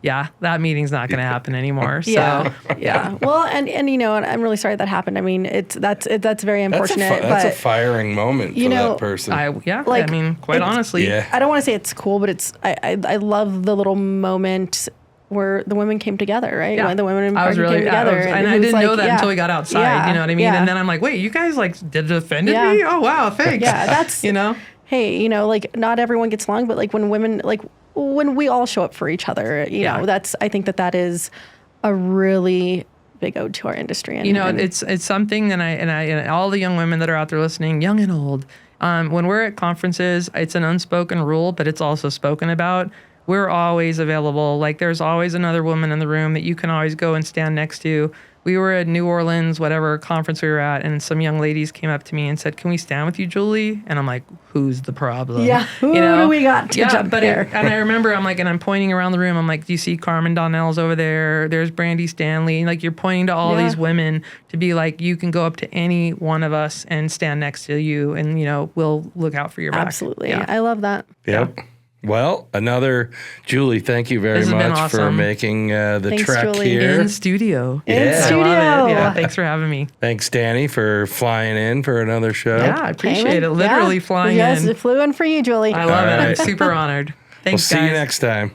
yeah, that meeting's not going to happen anymore. So, yeah. Well, and I'm really sorry that happened. I mean, that's very unfortunate. That's a firing moment for that person. Quite honestly. Yeah. I don't want to say it's cool, but I love the little moment where the women came together, right? Yeah. When the women came together. And I didn't know that until we got outside, yeah, you know what I mean? Yeah. And then I'm like, wait, you guys offended me? Oh, wow, thanks. Yeah, that's, hey, not everyone gets along, but like when women, like when we all show up for each other, I think that is a really big ode to our industry. And, it's something that and all the young women that are out there listening, young and old, when we're at conferences, it's an unspoken rule, but it's also spoken about. We're always available. Like there's always another woman in the room that you can always go and stand next to. We were at New Orleans, whatever conference we were at, and some young ladies came up to me and said, "Can we stand with you, Julie?" And I'm like, "Who's the problem?" Yeah, who do we got to jump here? And I remember I'm like, and I'm pointing around the room. I'm like, "Do you see Carmen Donnell's over there? There's Brandy Stanley." And like you're pointing to all these women to be like, you can go up to any one of us and stand next to you, and we'll look out for your back. Absolutely, yeah. I love that. Yep. Yeah. Well, Julie, thank you very much awesome. for making the trek Julie. here. In studio. Yeah. In studio. I love it. Yeah, thanks for having me. Thanks, Dani, for flying in for another show. Yeah, I appreciate it. Literally flying in. Yes, it flew in for you, Julie. I love it. I'm super honored. Thanks, We'll guys. see you next time.